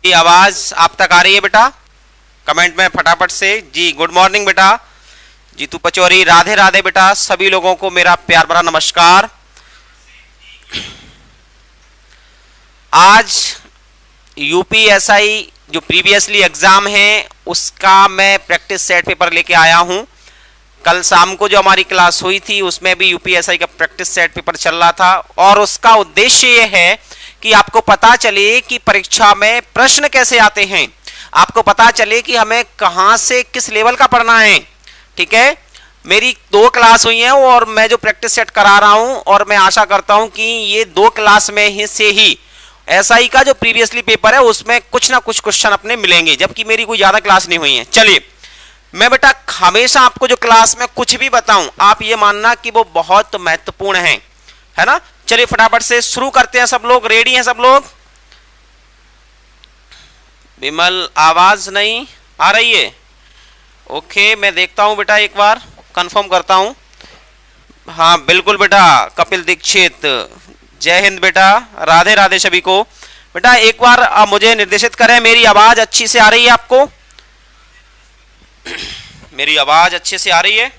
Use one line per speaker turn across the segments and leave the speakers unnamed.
ये आवाज आप तक आ रही है बेटा? कमेंट में फटाफट से जी। गुड मॉर्निंग बेटा जीतू पचौरी, राधे राधे बेटा। सभी लोगों को मेरा प्यार भरा नमस्कार। आज यूपीएसआई जो प्रीवियसली एग्जाम है उसका मैं प्रैक्टिस सेट पेपर लेके आया हूं। कल शाम को जो हमारी क्लास हुई थी उसमें भी यूपीएसआई का प्रैक्टिस सेट पेपर चल रहा था और उसका उद्देश्य यह है कि आपको पता चले कि परीक्षा में प्रश्न कैसे आते हैं, आपको पता चले कि हमें कहां से किस लेवल का पढ़ना है। ठीक है, मेरी 2 क्लास हुई हैं और मैं जो प्रैक्टिस सेट करा रहा हूं और मैं आशा करता हूं कि ये 2 क्लास में ही से ही एसआई का जो प्रीवियसली पेपर है उसमें कुछ ना कुछ क्वेश्चन अपने मिलेंगे, जबकि मेरी कोई ज्यादा क्लास नहीं हुई है। चलिए, मैं बेटा हमेशा आपको जो क्लास में कुछ भी बताऊं आप ये मानना कि वो बहुत महत्वपूर्ण है ना। चलिए फटाफट से शुरू करते हैं। सब लोग रेडी हैं? सब लोग? विमल आवाज नहीं आ रही है? ओके, मैं देखता हूं बेटा, एक बार कंफर्म करता हूं। हाँ बिल्कुल बेटा, कपिल दीक्षित, जय हिंद बेटा, राधे राधे सभी को। बेटा एक बार मुझे निर्देशित करें, मेरी आवाज अच्छी से आ रही है आपको? मेरी आवाज अच्छे से आ रही है?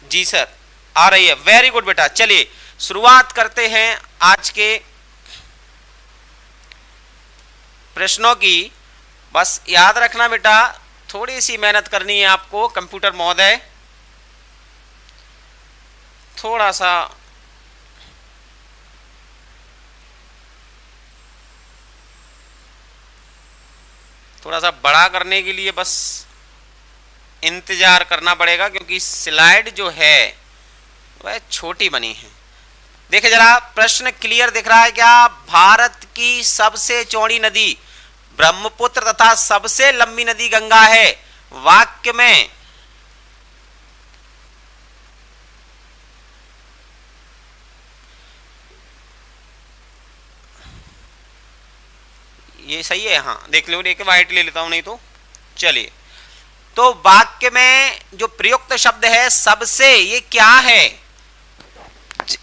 जी सर आ रही है, वेरी गुड बेटा। चलिए शुरुआत करते हैं आज के प्रश्नों की। बस याद रखना बेटा, थोड़ी सी मेहनत करनी है आपको। कंप्यूटर महोदय थोड़ा सा बड़ा करने के लिए बस इंतजार करना पड़ेगा, क्योंकि स्लाइड जो है वह छोटी बनी है। देखिए जरा, प्रश्न क्लियर दिख रहा है क्या? भारत की सबसे चौड़ी नदी ब्रह्मपुत्र तथा सबसे लंबी नदी गंगा है। वाक्य में ये सही है? हाँ देख लो, एक वाइट ले लेता हूं नहीं तो। चलिए, तो वाक्य में जो प्रयुक्त शब्द है सबसे, ये क्या है?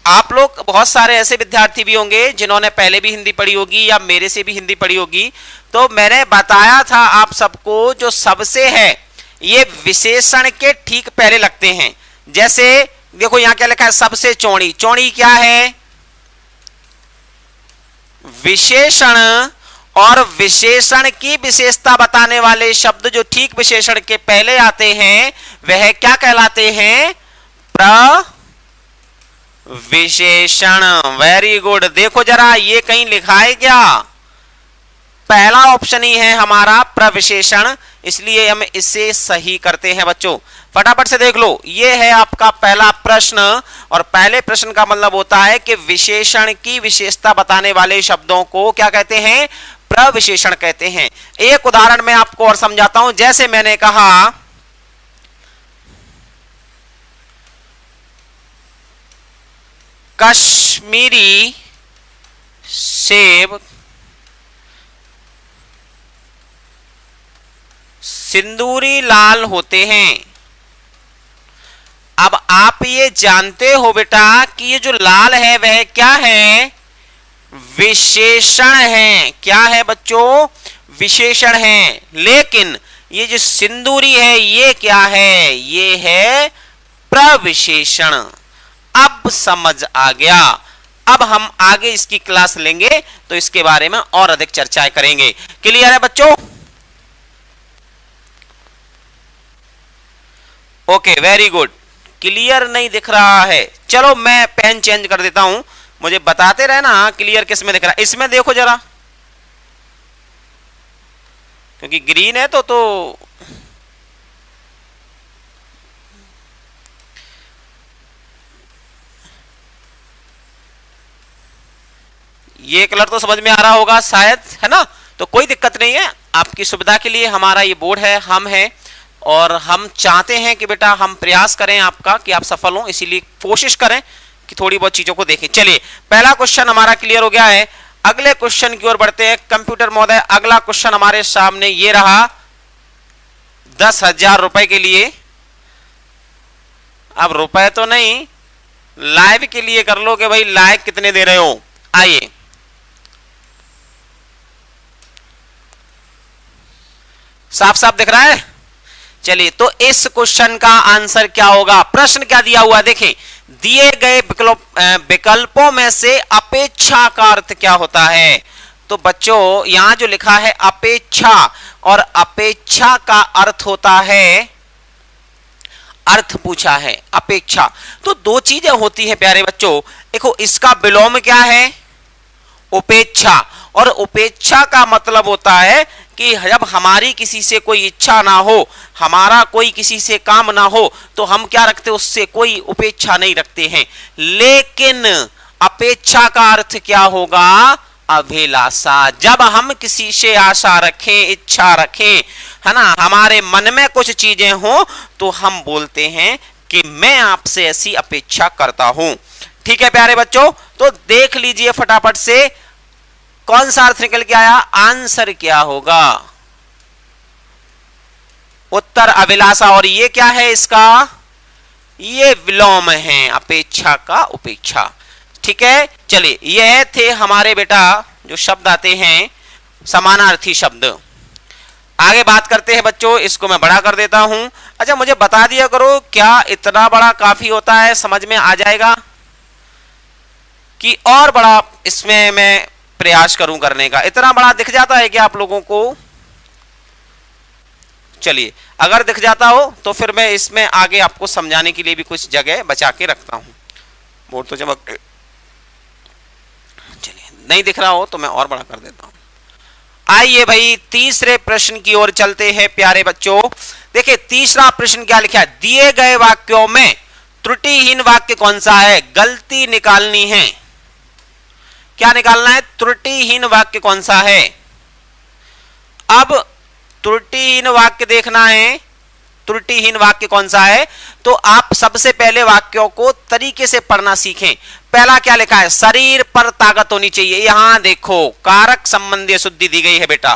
आप लोग बहुत सारे ऐसे विद्यार्थी भी होंगे जिन्होंने पहले भी हिंदी पढ़ी होगी या मेरे से भी हिंदी पढ़ी होगी। तो मैंने बताया था आप सबको, जो सबसे है ये विशेषण के ठीक पहले लगते हैं। जैसे देखो यहां क्या लिखा है, सबसे चौड़ी। चौड़ी क्या है? विशेषण, और विशेषण की विशेषता बताने वाले शब्द जो ठीक विशेषण के पहले आते हैं वह क्या कहलाते हैं? प्रविशेषण। Very good. देखो जरा, ये कहीं लिखा है क्या? पहला ऑप्शन ही है हमारा प्रविशेषण, इसलिए हम इसे सही करते हैं बच्चों। फटाफट से देख लो, ये है आपका पहला प्रश्न, और पहले प्रश्न का मतलब होता है कि विशेषण की विशेषता बताने वाले शब्दों को क्या कहते हैं? प्रविशेषण कहते हैं। एक उदाहरण मैं आपको और समझाता हूं। जैसे मैंने कहा कश्मीरी सेब सिंदूरी लाल होते हैं। अब आप ये जानते हो बेटा कि ये जो लाल है वह क्या है? विशेषण है। क्या है बच्चों? विशेषण है। लेकिन ये जो सिंदूरी है ये क्या है? ये है प्रविशेषण। अब समझ आ गया। अब हम आगे इसकी क्लास लेंगे तो इसके बारे में और अधिक चर्चाएं करेंगे। क्लियर है बच्चों? Okay, very good. क्लियर नहीं दिख रहा है, चलो मैं पेन चेंज कर देता हूं, मुझे बताते रहना क्लियर किस में दिख रहा है। इसमें देखो जरा, क्योंकि ग्रीन है तो ये कलर तो समझ में आ रहा होगा शायद, है ना? तो कोई दिक्कत नहीं है, आपकी सुविधा के लिए हमारा ये बोर्ड है, हम हैं, और हम चाहते हैं कि बेटा हम प्रयास करें आपका कि आप सफल हो, इसीलिए कोशिश करें कि थोड़ी बहुत चीजों को देखें। चलिए, पहला क्वेश्चन हमारा क्लियर हो गया है। अगले क्वेश्चन की ओर बढ़ते हैं। कंप्यूटर महोदय, अगला क्वेश्चन हमारे सामने ये रहा 10,000 रुपए के लिए। अब रुपए तो नहीं, लाइव के लिए कर लो कि भाई लाइक कितने दे रहे हो। आइए, साफ साफ दिख रहा है। चलिए, तो इस क्वेश्चन का आंसर क्या होगा? प्रश्न क्या दिया हुआ देखें, दिए गए विकल्पों में से अपेक्षा का अर्थ क्या होता है? तो बच्चों यहां जो लिखा है अपेक्षा, और अपेक्षा का अर्थ होता है, अर्थ पूछा है अपेक्षा। तो दो चीजें होती है प्यारे बच्चों, देखो इसका विलोम क्या है? उपेक्षा। और उपेक्षा का मतलब होता है कि जब हमारी किसी से कोई इच्छा ना हो, हमारा कोई किसी से काम ना हो, तो हम क्या रखते, उससे कोई उपेक्षा नहीं रखते हैं। लेकिन अपेक्षा का अर्थ क्या होगा? अभिलाषा। जब हम किसी से आशा रखें, इच्छा रखें, है ना, हमारे मन में कुछ चीजें हो, तो हम बोलते हैं कि मैं आपसे ऐसी अपेक्षा करता हूं। ठीक है प्यारे बच्चों, तो देख लीजिए फटाफट से कौन सा अर्थ निकल के आया, आंसर क्या होगा? उत्तर अभिलाषा। और ये क्या है इसका? ये विलोम है अपेक्षा का उपेक्षा। ठीक है, चलिए यह थे हमारे बेटा जो शब्द आते हैं समानार्थी शब्द। आगे बात करते हैं बच्चों, इसको मैं बड़ा कर देता हूं। अच्छा मुझे बता दिया करो, क्या इतना बड़ा काफी होता है? समझ में आ जाएगा कि और बड़ा इसमें मैं प्रयास करूं करने का? इतना बड़ा दिख जाता है क्या आप लोगों को? चलिए, अगर दिख जाता हो तो फिर मैं इसमें आगे आपको समझाने के लिए भी कुछ जगह बचा के रखता हूं। बोर्ड तो चमक, चलिए नहीं दिख रहा हो तो मैं और बड़ा कर देता हूं। आइए भाई तीसरे प्रश्न की ओर चलते हैं प्यारे बच्चों। देखिए तीसरा प्रश्न क्या लिखा है, दिए गए वाक्यों में त्रुटिहीन वाक्य कौन सा है? गलती निकालनी है। क्या निकालना है? त्रुटिहीन वाक्य कौन सा है? अब त्रुटिहीन वाक्य देखना है, त्रुटिहीन वाक्य कौन सा है? तो आप सबसे पहले वाक्यों को तरीके से पढ़ना सीखें। पहला क्या लिखा है, शरीर पर ताकत होनी चाहिए। यहां देखो कारक संबंधी अशुद्धि दी गई है बेटा,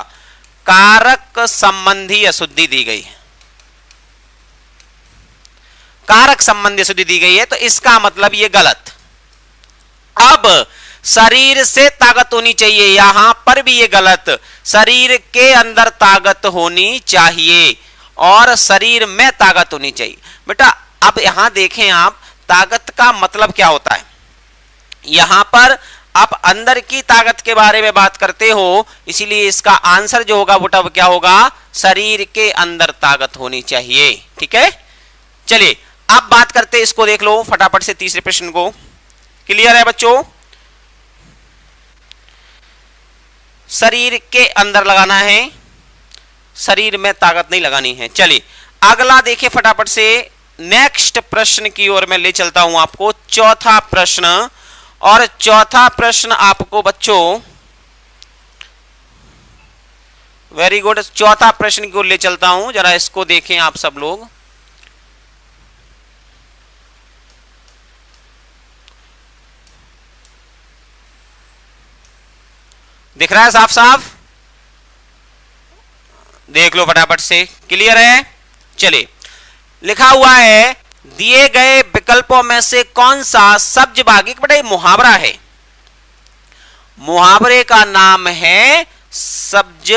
कारक संबंधी अशुद्धि दी गई है, कारक संबंधी अशुद्धि दी गई है, तो इसका मतलब ये गलत। अब शरीर से ताकत होनी चाहिए, यहां पर भी ये गलत। शरीर के अंदर ताकत होनी चाहिए और शरीर में ताकत होनी चाहिए। बेटा अब यहां देखें आप, ताकत का मतलब क्या होता है? यहां पर आप अंदर की ताकत के बारे में बात करते हो, इसीलिए इसका आंसर जो होगा बेटा वो क्या होगा? शरीर के अंदर ताकत होनी चाहिए। ठीक है, चलिए अब बात करते हैं, इसको देख लो फटाफट से तीसरे प्रश्न को। क्लियर है बच्चों? शरीर के अंदर लगाना है, शरीर में ताकत नहीं लगानी है। चलिए अगला देखिए फटाफट से, नेक्स्ट प्रश्न की ओर मैं ले चलता हूं आपको। चौथा प्रश्न, और चौथा प्रश्न आपको बच्चों, वेरी गुड, चौथा प्रश्न की ओर ले चलता हूं, जरा इसको देखें आप सब लोग। दिख रहा है साफ साफ? देख लो फटाफट से, क्लियर है? चलिए लिखा हुआ है, दिए गए विकल्पों में से कौन सा सब्ज बाग, एक बड़ा मुहावरा है, मुहावरे का नाम है सब्ज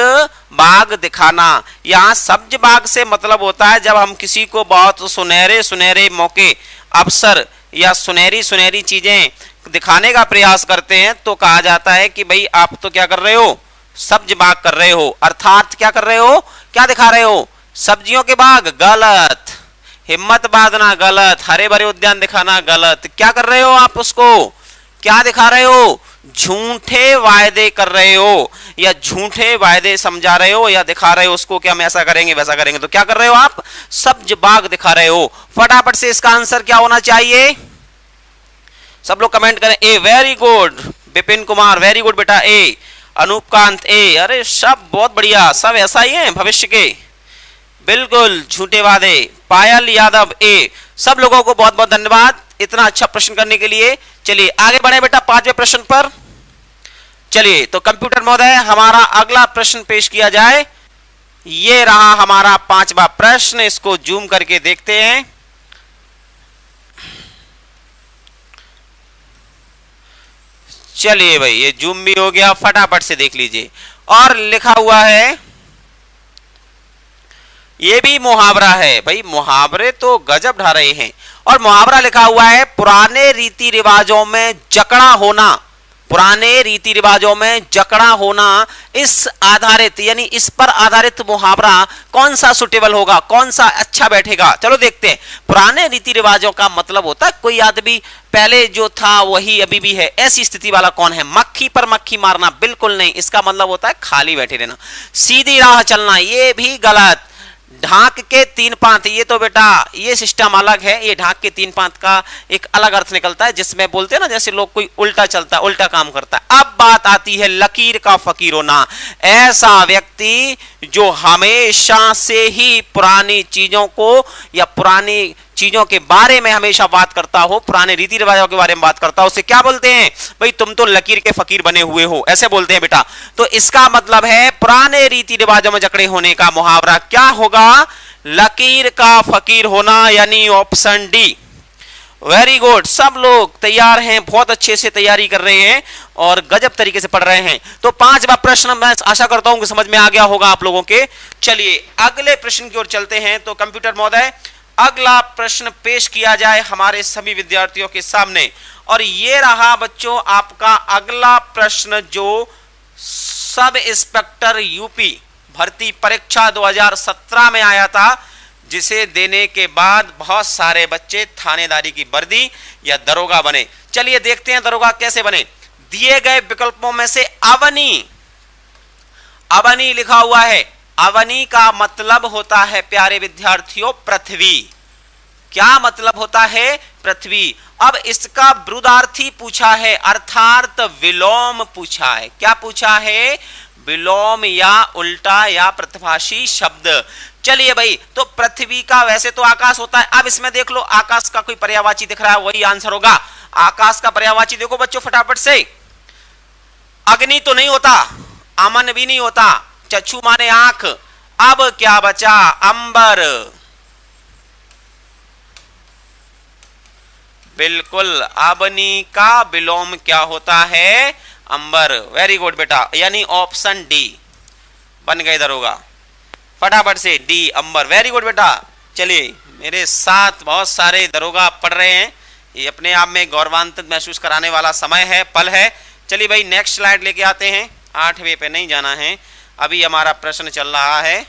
बाग दिखाना। यहां सब्ज बाग से मतलब होता है जब हम किसी को बहुत सुनहरे सुनहरे मौके, अवसर या सुनहरी सुनहरी चीजें दिखाने का प्रयास करते हैं, तो कहा जाता है कि भाई आप तो क्या कर रहे हो, सब्ज बाग कर रहे हो। अर्थात क्या कर रहे हो, क्या दिखा रहे हो? सब्जियों के बाग, गलत। हिम्मत बांधना, गलत। हरे भरे उद्यान दिखाना, गलत। क्या कर रहे हो आप? उसको क्या दिखा रहे हो? झूठे वायदे कर रहे हो, या झूठे वायदे समझा रहे हो, या दिखा रहे हो उसको कि हम ऐसा करेंगे वैसा करेंगे। तो क्या कर रहे हो आप? सब्ज बाग दिखा रहे हो। फटाफट से इसका आंसर क्या होना चाहिए? सब लोग कमेंट करें। ए, very good Vipin Kumar, very good बेटा। ए, अनूपकांत ए, अरे सब बहुत बढ़िया, सब ऐसा ही है भविष्य के, बिल्कुल। झूठे वादे, पायल यादव ए, सब लोगों को बहुत बहुत धन्यवाद इतना अच्छा प्रश्न करने के लिए। चलिए आगे बढ़े बेटा पांचवें प्रश्न पर। चलिए तो कंप्यूटर महोदय हमारा अगला प्रश्न पेश किया जाए। ये रहा हमारा पांचवा प्रश्न, इसको जूम करके देखते हैं। चलिए भाई ये जूम भी हो गया, फटाफट से देख लीजिए। और लिखा हुआ है, ये भी मुहावरा है भाई, मुहावरे तो गजब ढा रहे हैं। और मुहावरा लिखा हुआ है, पुराने रीति रिवाजों में जकड़ा होना, पुराने रीति रिवाजों में जकड़ा होना, इस आधारित यानी इस पर आधारित मुहावरा कौन सा सुटेबल होगा, कौन सा अच्छा बैठेगा। चलो देखते हैं। पुराने रीति रिवाजों का मतलब होता है कोई आदमी पहले जो था वही अभी भी है, ऐसी स्थिति वाला कौन है। मक्खी पर मक्खी मारना बिल्कुल नहीं, इसका मतलब होता है खाली बैठे रहना। सीधी राह चलना, ये भी गलत। ढाक के तीन पांत, ये तो बेटा ये सिस्टम अलग है, ये ढाक के तीन पांत का एक अलग अर्थ निकलता है, जिसमें बोलते हैं ना जैसे लोग कोई उल्टा चलता है, उल्टा काम करता है। अब बात आती है लकीर का फकीर होना, ऐसा व्यक्ति जो हमेशा से ही पुरानी चीजों को या पुरानी चीजों के बारे में हमेशा बात करता हो, पुराने रीति रिवाजों के बारे में बात करता हो, उसे क्या बोलते हैं भाई, तुम तो लकीर के फकीर बने हुए हो, ऐसे बोलते हैं बेटा। तो इसका मतलब है पुराने रीति रिवाजों में जकड़े होने का मुहावरा क्या होगा, लकीर का फकीर होना, यानी ऑप्शन डी। वेरी गुड, सब लोग तैयार हैं, बहुत अच्छे से तैयारी कर रहे हैं और गजब तरीके से पढ़ रहे हैं। तो पांचवा प्रश्न मैं आशा करता हूं कि समझ में आ गया होगा आप लोगों के। चलिए अगले प्रश्न की ओर चलते हैं। तो कंप्यूटर महोदय अगला प्रश्न पेश किया जाए हमारे सभी विद्यार्थियों के सामने। और ये रहा बच्चों आपका अगला प्रश्न, जो सब इंस्पेक्टर यूपी भर्ती परीक्षा 2017 में आया था, जिसे देने के बाद बहुत सारे बच्चे थानेदारी की वर्दी या दरोगा बने। चलिए देखते हैं दरोगा कैसे बने। दिए गए विकल्पों में से अवनी, अवनी लिखा हुआ है, अवनी का मतलब होता है प्यारे विद्यार्थियों पृथ्वी। क्या मतलब होता है, पृथ्वी। अब इसका विरुद्धार्थी पूछा है, अर्थात विलोम पूछा है। क्या पूछा है, विलोम या उल्टा या प्रतिभाषी शब्द। चलिए भाई, तो पृथ्वी का वैसे तो आकाश होता है। अब इसमें देख लो आकाश का कोई पर्यायवाची दिख रहा है, वही आंसर होगा। आकाश का पर्यायवाची देखो बच्चों फटाफट से। अग्नि तो नहीं होता, अमन भी नहीं होता, चक्षु माने आंख। अब क्या बचा, अंबर। बिल्कुल, अवनी का विलोम क्या होता है, अंबर। वेरी गुड बेटा, यानी ऑप्शन डी बन गए दरोगा। फटाफट से डी अंबर, वेरी गुड बेटा। चलिए मेरे साथ बहुत सारे दरोगा पढ़ रहे हैं, ये अपने आप में गौरवान्वित महसूस कराने वाला समय है, पल है। चलिए भाई नेक्स्ट स्लाइड लेके आते हैं। 8वें पे नहीं जाना है, अभी हमारा प्रश्न चल रहा है,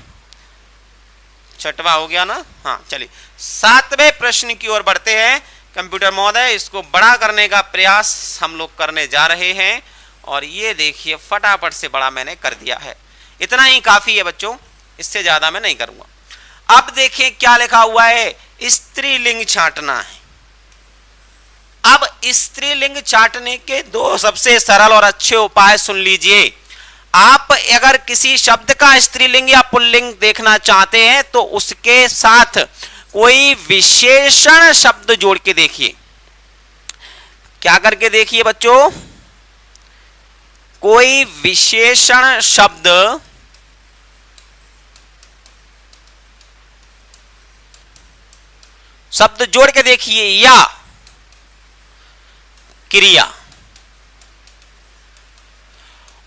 6वां हो गया ना। हाँ चलिए 7वें प्रश्न की ओर बढ़ते हैं। कंप्यूटर महोदय इसको बड़ा करने का प्रयास हम लोग करने जा रहे हैं, और ये देखिए फटाफट से बड़ा मैंने कर दिया है। इतना ही काफी है बच्चों, इससे ज्यादा मैं नहीं करूंगा। अब देखिए क्या लिखा हुआ है, स्त्रीलिंग छांटना है। अब स्त्रीलिंग छांटने के दो सबसे सरल और अच्छे उपाय सुन लीजिए। आप अगर किसी शब्द का स्त्रीलिंग या पुल्लिंग देखना चाहते हैं तो उसके साथ कोई विशेषण शब्द जोड़ के देखिए। क्या करके देखिए बच्चों, कोई विशेषण शब्द जोड़ के देखिए, या क्रिया।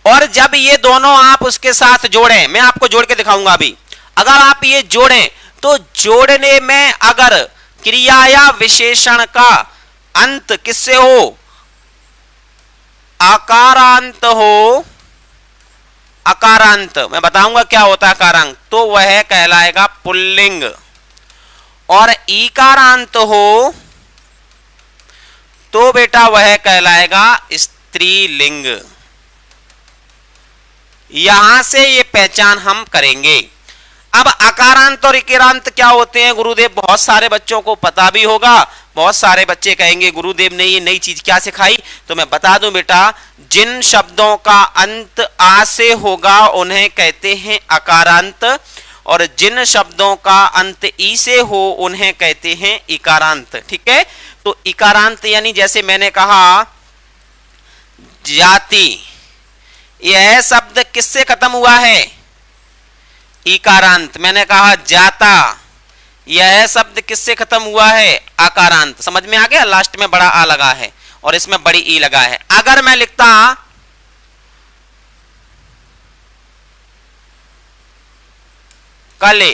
और जब ये दोनों आप उसके साथ जोड़ें, मैं आपको जोड़ के दिखाऊंगा अभी। अगर आप ये जोड़ें तो जोड़ने में अगर क्रिया या विशेषण का अंत किससे हो, आकारांत हो, आकारांत, मैं बताऊंगा क्या होता है आकारांत, तो वह कहलाएगा पुल्लिंग। और ईकारांत हो तो बेटा वह कहलाएगा स्त्रीलिंग। यहां से ये पहचान हम करेंगे। अब आकारांत और इकारांत क्या होते हैं गुरुदेव, बहुत सारे बच्चों को पता भी होगा, बहुत सारे बच्चे कहेंगे गुरुदेव ने ये नई चीज क्या सिखाई। तो मैं बता दूं बेटा, जिन शब्दों का अंत आ से होगा उन्हें कहते हैं आकारांत, और जिन शब्दों का अंत ई से हो उन्हें कहते हैं इकारांत। ठीक है, तो इकारांत यानी जैसे मैंने कहा जाति, यह शब्द किससे खत्म हुआ है, इकारांत। मैंने कहा जाता, यह शब्द किससे खत्म हुआ है, आकारांत। समझ में आ गया, लास्ट में बड़ा आ लगा है। और इसमें बड़ी ई लगा है। अगर मैं लिखता कले,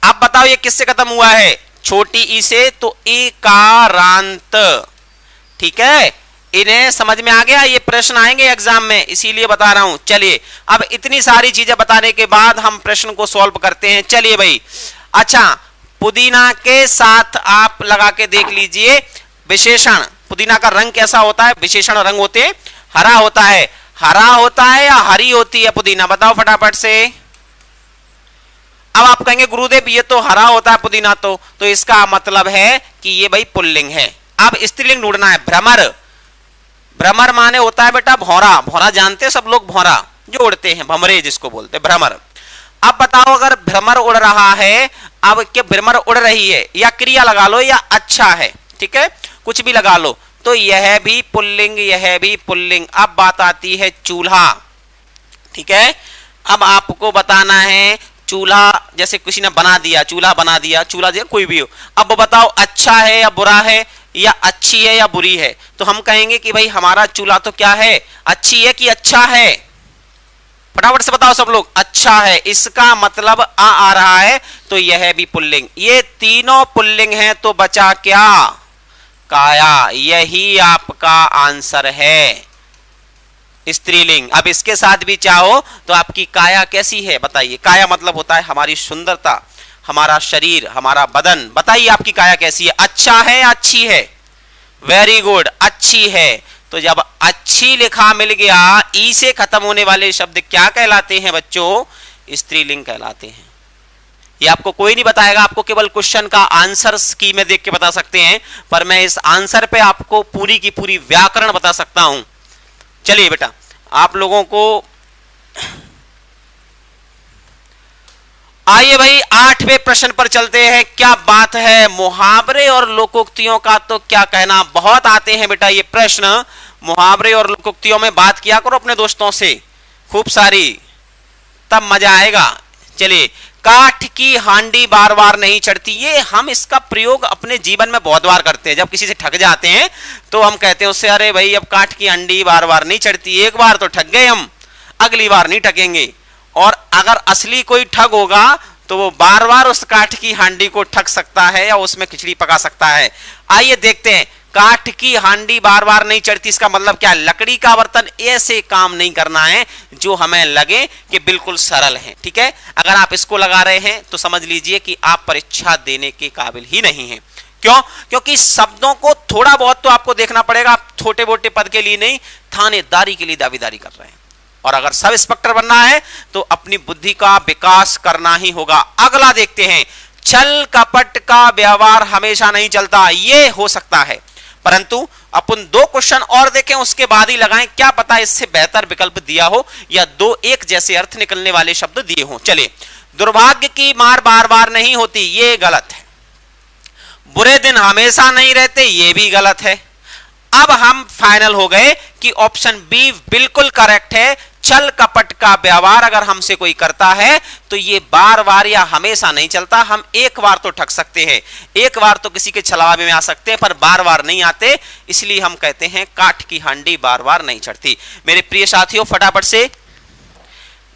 अब बताओ ये किससे खत्म हुआ है? छोटी ई से, तो इकारांत। ठीक है, इन्हें समझ में आ गया? ये प्रश्न आएंगे एग्जाम में, इसीलिए बता रहा हूं। चलिए, अब इतनी सारी चीजें बताने के बाद हम प्रश्न को सॉल्व करते हैं। चलिए भाई, अच्छा, पुदीना के साथ आप लगा के देख लीजिए विशेषण। पुदीना का रंग कैसा होता है? विशेषण रंग होते हैं, हरा होता है। हरा होता है या हरी होती है पुदीना? बताओ फटाफट से। अब आप कहेंगे गुरुदेव ये तो हरा होता है पुदीना, तो इसका मतलब है कि ये भाई पुल्लिंग है। अब स्त्रीलिंग ढूंढना है। भ्रमर, भ्रमर माने होता है बेटा भौरा। भौरा जानते हैं सब लोग, भौरा जो उड़ते हैं, भमरे जिसको बोलते हैं, भ्रमर। अब बताओ अगर भ्रमर उड़ रहा है, अब क्या भ्रमर उड़ रही है, या क्रिया लगा लो या अच्छा है, ठीक है, कुछ भी लगा लो, तो यह भी पुल्लिंग, यह भी पुल्लिंग। अब बात आती है चूल्हा। ठीक है, अब आपको बताना है चूल्हा, जैसे किसी ने बना दिया, चूल्हा बना दिया, चूल्हा जो कोई भी हो, अब बताओ अच्छा है या बुरा है, या अच्छी है या बुरी है? तो हम कहेंगे कि भाई हमारा चूल्हा तो क्या है, अच्छी है कि अच्छा है? फटाफट से बताओ सब लोग। अच्छा है, इसका मतलब आ रहा है, तो यह भी पुल्लिंग। ये तीनों पुल्लिंग हैं, तो बचा क्या? काया। यही आपका आंसर है, स्त्रीलिंग। अब इसके साथ भी चाहो तो आपकी काया कैसी है बताइए। काया मतलब होता है हमारी सुंदरता, हमारा शरीर, हमारा बदन। बताइए आपकी काया कैसी है? अच्छा है या अच्छी है? वेरी गुड, अच्छी है। तो जब अच्छी लिखा मिल गया, ई से खत्म होने वाले शब्द क्या कहलाते हैं बच्चों? स्त्रीलिंग कहलाते हैं। ये आपको कोई नहीं बताएगा, आपको केवल क्वेश्चन का आंसर की में देख के बता सकते हैं, पर मैं इस आंसर पे आपको पूरी की पूरी व्याकरण बता सकता हूं। चलिए बेटा, आप लोगों को आइए भाई 8वें प्रश्न पर चलते हैं। क्या बात है, मुहावरे और लोकोक्तियों का तो क्या कहना। बहुत आते हैं बेटा ये प्रश्न, मुहावरे और लोकोक्तियों में बात किया करो अपने दोस्तों से खूब सारी, तब मजा आएगा। चलिए, काठ की हांडी बार बार नहीं चढ़ती, ये हम इसका प्रयोग अपने जीवन में बहुत बार करते हैं। जब किसी से ठग जाते हैं तो हम कहते हैं उससे, अरे भाई अब काठ की हांडी बार बार नहीं चढ़ती, एक बार तो ठग गए हम, अगली बार नहीं ठगेंगे। और अगर असली कोई ठग होगा तो वो बार बार उस काठ की हांडी को ठग सकता है या उसमें खिचड़ी पका सकता है। आइए देखते हैं, काठ की हांडी बार बार नहीं चढ़ती, इसका मतलब क्या? लकड़ी का बर्तन ऐसे काम नहीं करना है जो हमें लगे कि बिल्कुल सरल है। ठीक है, अगर आप इसको लगा रहे हैं तो समझ लीजिए कि आप परीक्षा देने के काबिल ही नहीं है। क्यों? क्योंकि शब्दों को थोड़ा बहुत तो आपको देखना पड़ेगा, आप छोटे मोटे पद के लिए नहीं, थानेदारी के लिए दावेदारी कर रहे हैं। और अगर सब इंस्पेक्टर बनना है तो अपनी बुद्धि का विकास करना ही होगा। अगला देखते हैं, छल कपट का व्यवहार हमेशा नहीं चलता। ये हो सकता है, परंतु अपन 2 क्वेश्चन और देखें, उसके बाद ही लगाएं, क्या पता इससे बेहतर विकल्प दिया हो या 2 एक जैसे अर्थ निकलने वाले शब्द दिए हों। चलिए, दुर्भाग्य की मार बार बार नहीं होती, ये गलत है। बुरे दिन हमेशा नहीं रहते, ये भी गलत है। अब हम फाइनल हो गए कि ऑप्शन बी बिल्कुल करेक्ट है। छल कपट का व्यवहार अगर हमसे कोई करता है तो ये बार बार या हमेशा नहीं चलता। हम एक बार तो ठग सकते हैं, एक बार तो किसी के छलावे में आ सकते हैं, पर बार बार नहीं आते। इसलिए हम कहते हैं काठ की हांडी बार बार नहीं चढ़ती। मेरे प्रिय साथियों, फटाफट से,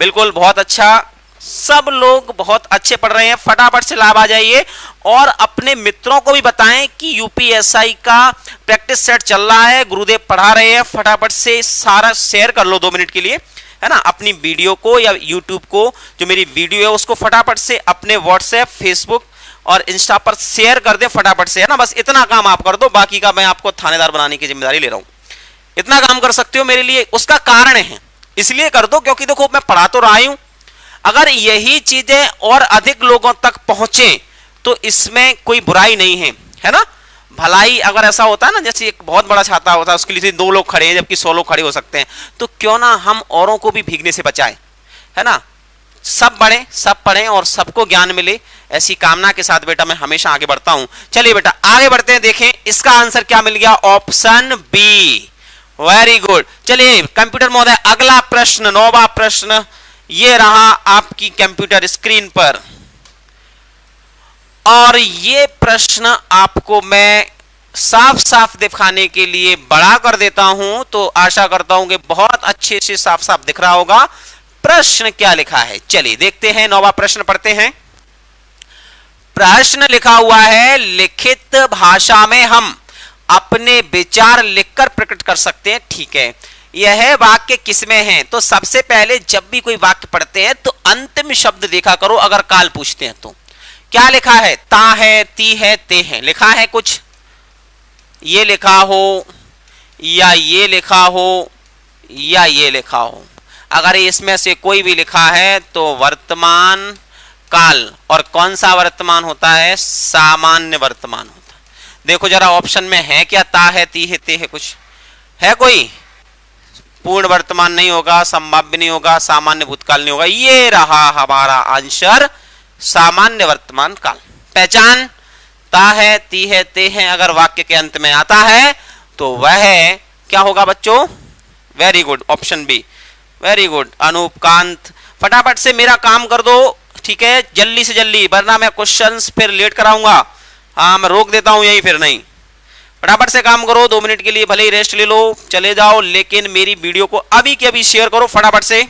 बिल्कुल बहुत अच्छा, सब लोग बहुत अच्छे पढ़ रहे हैं, फटाफट से लाभ आ जाइए और अपने मित्रों को भी बताएं कि यूपीएसआई का प्रैक्टिस सेट चल रहा है, गुरुदेव पढ़ा रहे हैं। फटाफट से सारा शेयर कर लो 2 मिनट के लिए, है ना, अपनी वीडियो को या यूट्यूब को, जो मेरी वीडियो है उसको फटाफट से अपने व्हाट्सएप, फेसबुक और इंस्टा पर शेयर कर दे फटाफट से, है ना। बस इतना काम आप कर दो, बाकी का मैं आपको थानेदार बनाने की जिम्मेदारी ले रहा हूं। इतना काम कर सकते हो मेरे लिए, उसका कारण है, इसलिए कर दो क्योंकि देखो मैं पढ़ा तो रहा हूं। अगर यही चीजें और अधिक लोगों तक पहुंचे तो इसमें कोई बुराई नहीं है, है ना। भलाई अगर ऐसा होता है ना, जैसे एक बहुत बड़ा छाता होता है, उसके लिए 2 लोग खड़े हैं जबकि 100 लोग खड़े हो सकते हैं, तो क्यों ना हम औरों को भी भीगने से बचाएं, है ना। सब बढ़े, सब पढ़ें और सबको ज्ञान मिले, ऐसी कामना के साथ बेटा मैं हमेशा आगे बढ़ता हूं। चलिए बेटा आगे बढ़ते हैं, देखें इसका आंसर क्या मिल गया, ऑप्शन बी। Very good. चलिए कंप्यूटर महोदय, अगला प्रश्न, 9वां प्रश्न ये रहा आपकी कंप्यूटर स्क्रीन पर, और ये प्रश्न आपको मैं साफ साफ दिखाने के लिए बड़ा कर देता हूं, तो आशा करता हूं कि बहुत अच्छे से साफ साफ दिख रहा होगा प्रश्न क्या लिखा है। चलिए देखते हैं, 9वां प्रश्न पढ़ते हैं। प्रश्न लिखा हुआ है, लिखित भाषा में हम अपने विचार लिखकर प्रकट कर सकते हैं। ठीक है, यह वाक्य किसमें है? तो सबसे पहले जब भी कोई वाक्य पढ़ते हैं तो अंतिम शब्द देखा करो, अगर काल पूछते हैं तो। क्या लिखा है? ता है, ती है, ते है, लिखा है कुछ? ये लिखा हो या ये लिखा हो या ये लिखा हो। अगर इसमें से कोई भी लिखा है तो वर्तमान काल, और कौन सा वर्तमान होता है? सामान्य वर्तमान होता है। देखो जरा ऑप्शन में है क्या? ता है, ती है, ते है, कुछ है कोई? पूर्ण वर्तमान नहीं होगा, संभाव्य नहीं होगा, सामान्य भूतकाल नहीं होगा। ये रहा हमारा आंसर, सामान्य वर्तमान काल। पहचान, ता है, ती है, ते है अगर वाक्य के अंत में आता है तो वह क्या होगा बच्चों? Very good, option B, very good. Anoop Kant, फटाफट से मेरा काम कर दो, ठीक है, जल्दी से जल्दी, वरना मैं क्वेश्चंस फिर लेट कराऊंगा। हाँ, मैं रोक देता हूं यही, फिर नहीं। फटाफट से काम करो, 2 मिनट के लिए भले ही रेस्ट ले लो, चले जाओ, लेकिन मेरी वीडियो को अभी के अभी शेयर करो। फटाफट से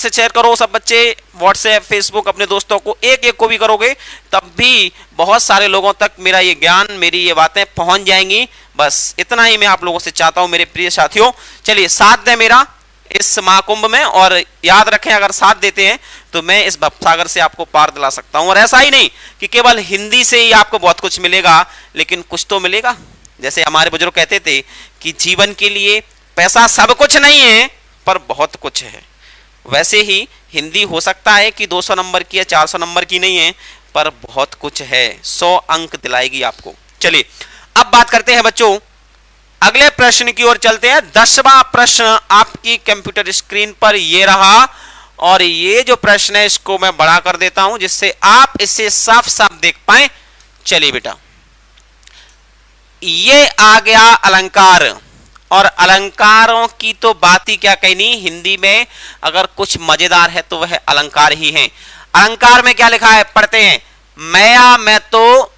शेयर करो सब बच्चे, व्हाट्सएप, फेसबुक, अपने दोस्तों को, एक एक को भी करोगे तब भी बहुत सारे लोगों तक मेरा ये ज्ञान, मेरी ये बातें पहुंच जाएंगी। बस इतना ही मैं आप लोगों से चाहता हूं मेरे प्रिय साथियों। चलिए साथ दें मेरा इस महाकुंभ में, और याद रखें अगर साथ देते हैं तो मैं इस भवसागर से आपको पार दिला सकता हूं। और ऐसा ही नहीं कि केवल हिंदी से ही आपको बहुत कुछ मिलेगा, लेकिन कुछ तो मिलेगा। जैसे हमारे बुजुर्ग कहते थे कि जीवन के लिए पैसा सब कुछ नहीं है पर बहुत कुछ है, वैसे ही हिंदी हो सकता है कि 200 नंबर की या 400 नंबर की नहीं है, पर बहुत कुछ है, 100 अंक दिलाएगी आपको। चलिए अब बात करते हैं बच्चों, अगले प्रश्न की ओर चलते हैं। 10वां प्रश्न आपकी कंप्यूटर स्क्रीन पर ये रहा, और ये जो प्रश्न है इसको मैं बड़ा कर देता हूं जिससे आप इसे साफ साफ देख पाए। चलिए बेटा, ये आ गया अलंकार, और अलंकारों की तो बात ही क्या कहनी, हिंदी में अगर कुछ मजेदार है तो वह अलंकार ही है। अलंकार में क्या लिखा है, पढ़ते हैं। मैं तो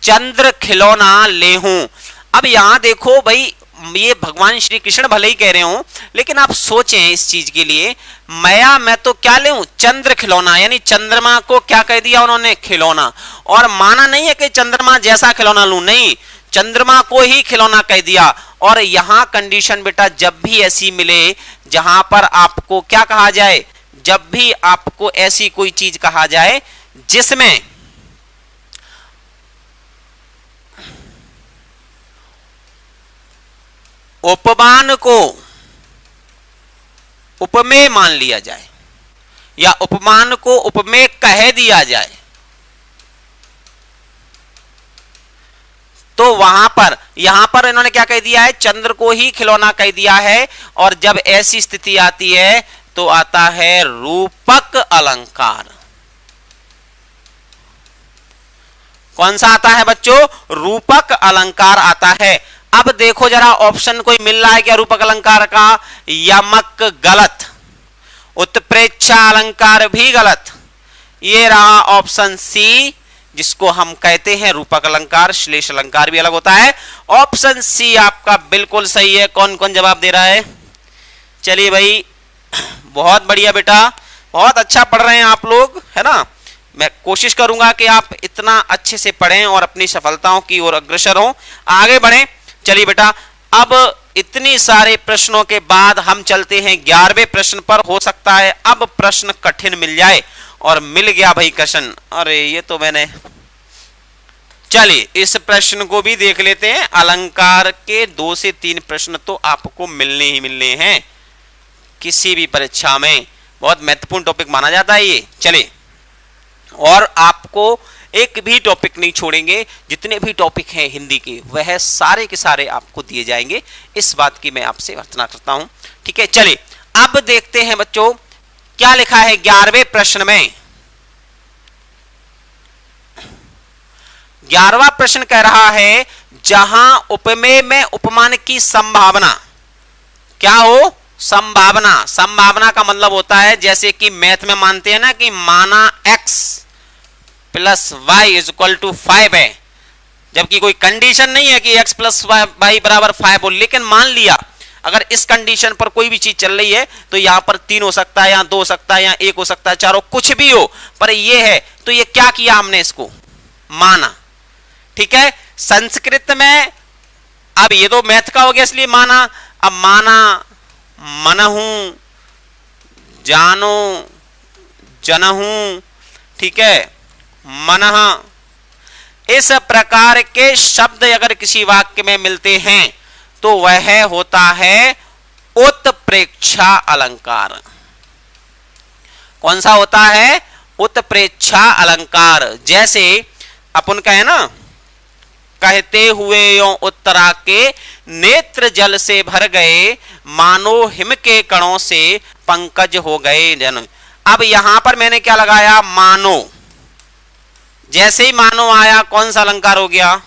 चंद्र खिलौना ले हूं। अब यहां देखो भाई, ये भगवान श्री कृष्ण भले ही कह रहे हो, लेकिन आप सोचें इस चीज के लिए, मैं तो क्या ले हूं? चंद्र खिलौना, यानी चंद्रमा को क्या कह दिया उन्होंने? खिलौना। और माना नहीं है कि चंद्रमा जैसा खिलौना लूं, नहीं, चंद्रमा को ही खिलौना कह दिया। और यहां कंडीशन बेटा जब भी ऐसी मिले जहां पर आपको क्या कहा जाए, जब भी आपको ऐसी कोई चीज कहा जाए जिसमें उपमान को उपमेय मान लिया जाए या उपमान को उपमेय कह दिया जाए, तो यहां पर इन्होंने क्या कह दिया है? चंद्र को ही खिलौना कह दिया है। और जब ऐसी स्थिति आती है तो आता है रूपक अलंकार। कौन सा आता है बच्चों? रूपक अलंकार आता है। अब देखो जरा, ऑप्शन कोई मिल रहा है क्या रूपक अलंकार का? यमक गलत, उत्प्रेक्षा अलंकार भी गलत। ये रहा ऑप्शन सी, जिसको हम कहते हैं रूपक अलंकार। श्लेष अलंकार भी अलग होता है। ऑप्शन सी आपका बिल्कुल सही है। कौन कौन जवाब दे रहा है? चलिए भाई, बहुत बढ़िया बेटा, बहुत अच्छा पढ़ रहे हैं आप लोग, है ना। मैं कोशिश करूंगा कि आप इतना अच्छे से पढ़ें और अपनी सफलताओं की ओर अग्रसर हों, आगे बढ़ें। चलिए बेटा, अब इतनी सारे प्रश्नों के बाद हम चलते हैं 11वें प्रश्न पर। हो सकता है अब प्रश्न कठिन मिल जाए, और मिल गया भाई कशन। अरे ये तो मैंने, चलिए इस प्रश्न को भी देख लेते हैं। अलंकार के 2 से 3 प्रश्न तो आपको मिलने ही मिलने हैं किसी भी परीक्षा में, बहुत महत्वपूर्ण टॉपिक माना जाता है ये। चलिए, और आपको एक भी टॉपिक नहीं छोड़ेंगे, जितने भी टॉपिक हैं हिंदी के वह सारे के सारे आपको दिए जाएंगे, इस बात की मैं आपसे प्रार्थना करता हूं, ठीक है। चलिए अब देखते हैं बच्चों क्या लिखा है 11वें प्रश्न में। 11वां प्रश्न कह रहा है, जहां उपमेय में उपमान की संभावना क्या हो? संभावना। संभावना का मतलब होता है जैसे कि मैथ में मानते हैं ना कि माना x plus y is equal to 5 है, जबकि कोई कंडीशन नहीं है कि x प्लस वाई बराबर 5 हो। लेकिन मान लिया अगर इस कंडीशन पर कोई भी चीज चल रही है तो यहां पर 3 हो सकता है, यहां 2 हो सकता है, यहां 1 हो सकता है, 4 हो, कुछ भी हो, पर ये है तो ये क्या किया हमने, इसको माना। ठीक है, संस्कृत में अब ये तो मैथ का हो गया इसलिए माना, अब माना, मनहू, जानो, जनहू, ठीक है, मनह, इस प्रकार के शब्द अगर किसी वाक्य में मिलते हैं तो वह होता है उत्प्रेक्षा अलंकार। कौन सा होता है, उत्प्रेक्षा अलंकार। जैसे अपन कहे ना, कहते हुए यो उत्तरा के नेत्र जल से भर गए, मानो हिम के कणों से पंकज हो गए जन। अब यहां पर मैंने क्या लगाया, मानो। जैसे ही मानो आया कौन सा अलंकार हो गया,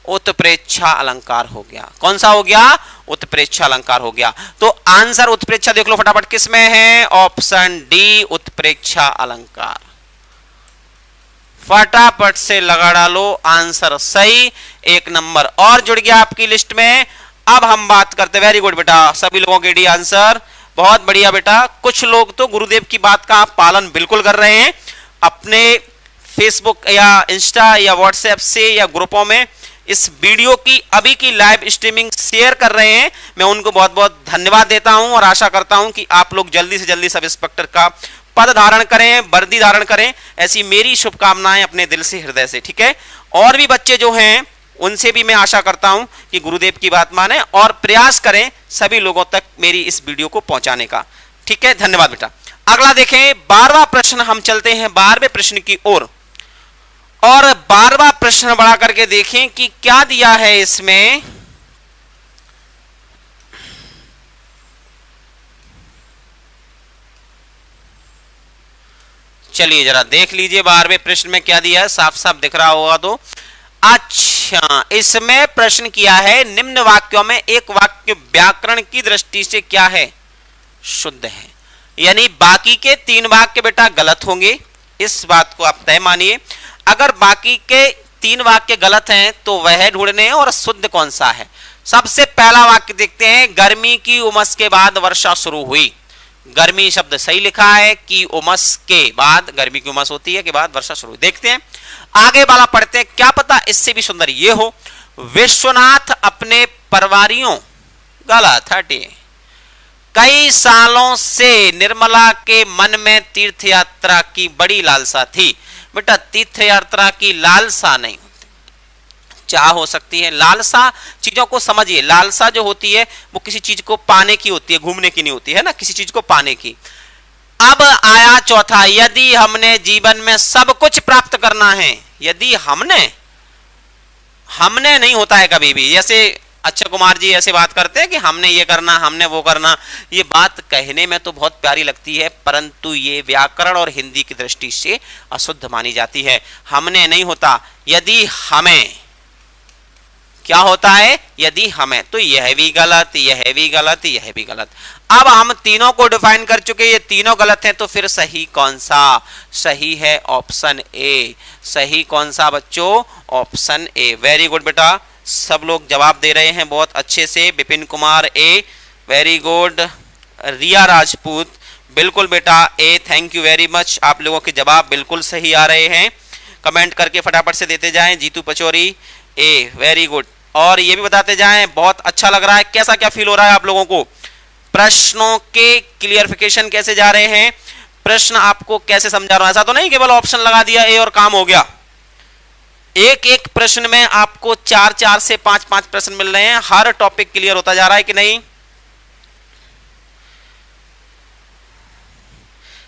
उत्प्रेक्षा अलंकार हो गया। कौन सा हो गया, उत्प्रेक्षा अलंकार हो गया। तो आंसर उत्प्रेक्षा देख लो फटाफट किस में है, ऑप्शन डी उत्प्रेक्षा अलंकार। फटाफट से लगा डालो, आंसर सही, 1 नंबर और जुड़ गया आपकी लिस्ट में। अब हम बात करते, वेरी गुड बेटा, सभी लोगों के डी आंसर, बहुत बढ़िया बेटा। कुछ लोग तो गुरुदेव की बात का पालन बिल्कुल कर रहे हैं, अपने फेसबुक या इंस्टा या व्हाट्सएप से या ग्रुपों में इस वीडियो की अभी की लाइव स्ट्रीमिंग शेयर कर रहे हैं। मैं उनको बहुत बहुत धन्यवाद देता हूं और आशा करता हूं कि आप लोग जल्दी से जल्दी सब इंस्पेक्टर का पद धारण करें, वर्दी धारण करें, ऐसी मेरी शुभकामनाएं अपने दिल से, हृदय से। ठीक है, और भी बच्चे जो हैं उनसे भी मैं आशा करता हूं कि गुरुदेव की बात माने और प्रयास करें सभी लोगों तक मेरी इस वीडियो को पहुंचाने का। ठीक है, धन्यवाद बेटा। अगला देखें, 12वां प्रश्न, हम चलते हैं 12वें प्रश्न की ओर। और 12वां प्रश्न बढ़ा करके देखें कि क्या दिया है इसमें। चलिए जरा देख लीजिए 12वें प्रश्न में क्या दिया है, साफ साफ दिख रहा होगा तो। अच्छा, इसमें प्रश्न किया है, निम्न वाक्यों में एक वाक्य व्याकरण की दृष्टि से क्या है, शुद्ध है। यानी बाकी के 3 वाक्य बेटा गलत होंगे, इस बात को आप तय मानिए। अगर बाकी के 3 वाक्य गलत हैं तो वह ढूंढने हैं और शुद्ध कौन सा है। सबसे पहला वाक्य देखते हैं, गर्मी की उमस के बाद वर्षा शुरू हुई। गर्मी शब्द सही लिखा है कि उमस के बाद, गर्मी की उमस होती है के बाद वर्षा शुरू हुई। देखते हैं आगे वाला पढ़ते हैं, क्या पता इससे भी सुंदर ये हो। विश्वनाथ अपने परिवारियों, गलत, हटिए। कई सालों से निर्मला के मन में तीर्थ यात्रा की बड़ी लालसा थी। बेटा तीर्थ यात्रा की लालसा नहीं होती, चाह हो सकती है। लालसा, चीजों को समझिए, लालसा जो होती है वो किसी चीज को पाने की होती है, घूमने की नहीं होती है ना, किसी चीज को पाने की। अब आया चौथा, यदि हमने जीवन में सब कुछ प्राप्त करना है। यदि हमने नहीं होता है कभी भी। जैसे अक्षय कुमार जी ऐसे बात करते हैं कि हमने ये करना, हमने वो करना। ये बात कहने में तो बहुत प्यारी लगती है, परंतु ये व्याकरण और हिंदी की दृष्टि से अशुद्ध मानी जाती है। हमने नहीं होता, यदि हमें, क्या होता है, यदि हमें, तो यह भी गलत, यह भी गलत, यह भी गलत। अब हम तीनों को डिफाइन कर चुके, ये तीनों गलत हैं, तो फिर सही कौन सा, सही है ऑप्शन ए। सही कौन सा बच्चों, ऑप्शन ए। वेरी गुड बेटा, सब लोग जवाब दे रहे हैं बहुत अच्छे से। विपिन कुमार ए, वेरी गुड। रिया राजपूत, बिल्कुल बेटा ए, थैंक यू वेरी मच। आप लोगों के जवाब बिल्कुल सही आ रहे हैं, कमेंट करके फटाफट से देते जाएं। जीतू पचौरी ए, वेरी गुड। और ये भी बताते जाएं, बहुत अच्छा लग रहा है। कैसा क्या फील हो रहा है आप लोगों को, प्रश्नों के क्लियरिफिकेशन कैसे जा रहे हैं, प्रश्न आपको कैसे समझा रहा है। ऐसा तो नहीं केवल ऑप्शन लगा दिया ए और काम हो गया। एक एक प्रश्न में आपको 4 से 5 प्रश्न मिल रहे हैं। हर टॉपिक क्लियर होता जा रहा है कि नहीं।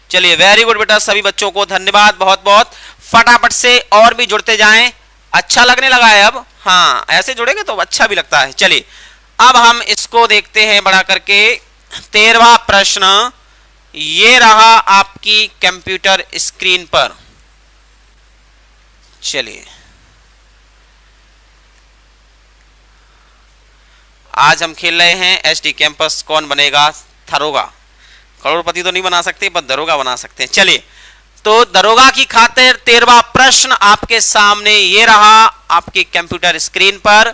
चलिए वेरी गुड बेटा, सभी बच्चों को धन्यवाद बहुत बहुत। फटाफट से और भी जुड़ते जाएं, अच्छा लगने लगा है अब। हाँ, ऐसे जुड़ेंगे तो अच्छा भी लगता है। चलिए अब हम इसको देखते हैं बढ़ा करके। 13वां प्रश्न ये रहा आपकी कंप्यूटर स्क्रीन पर। चलिए आज हम खेल रहे हैं एचडी कैंपस कौन बनेगा दरोगा। करोड़पति तो नहीं बना सकते पर दरोगा बना सकते हैं। चलिए तो दरोगा की खातिर 13वां प्रश्न आपके सामने ये रहा आपके कंप्यूटर स्क्रीन पर।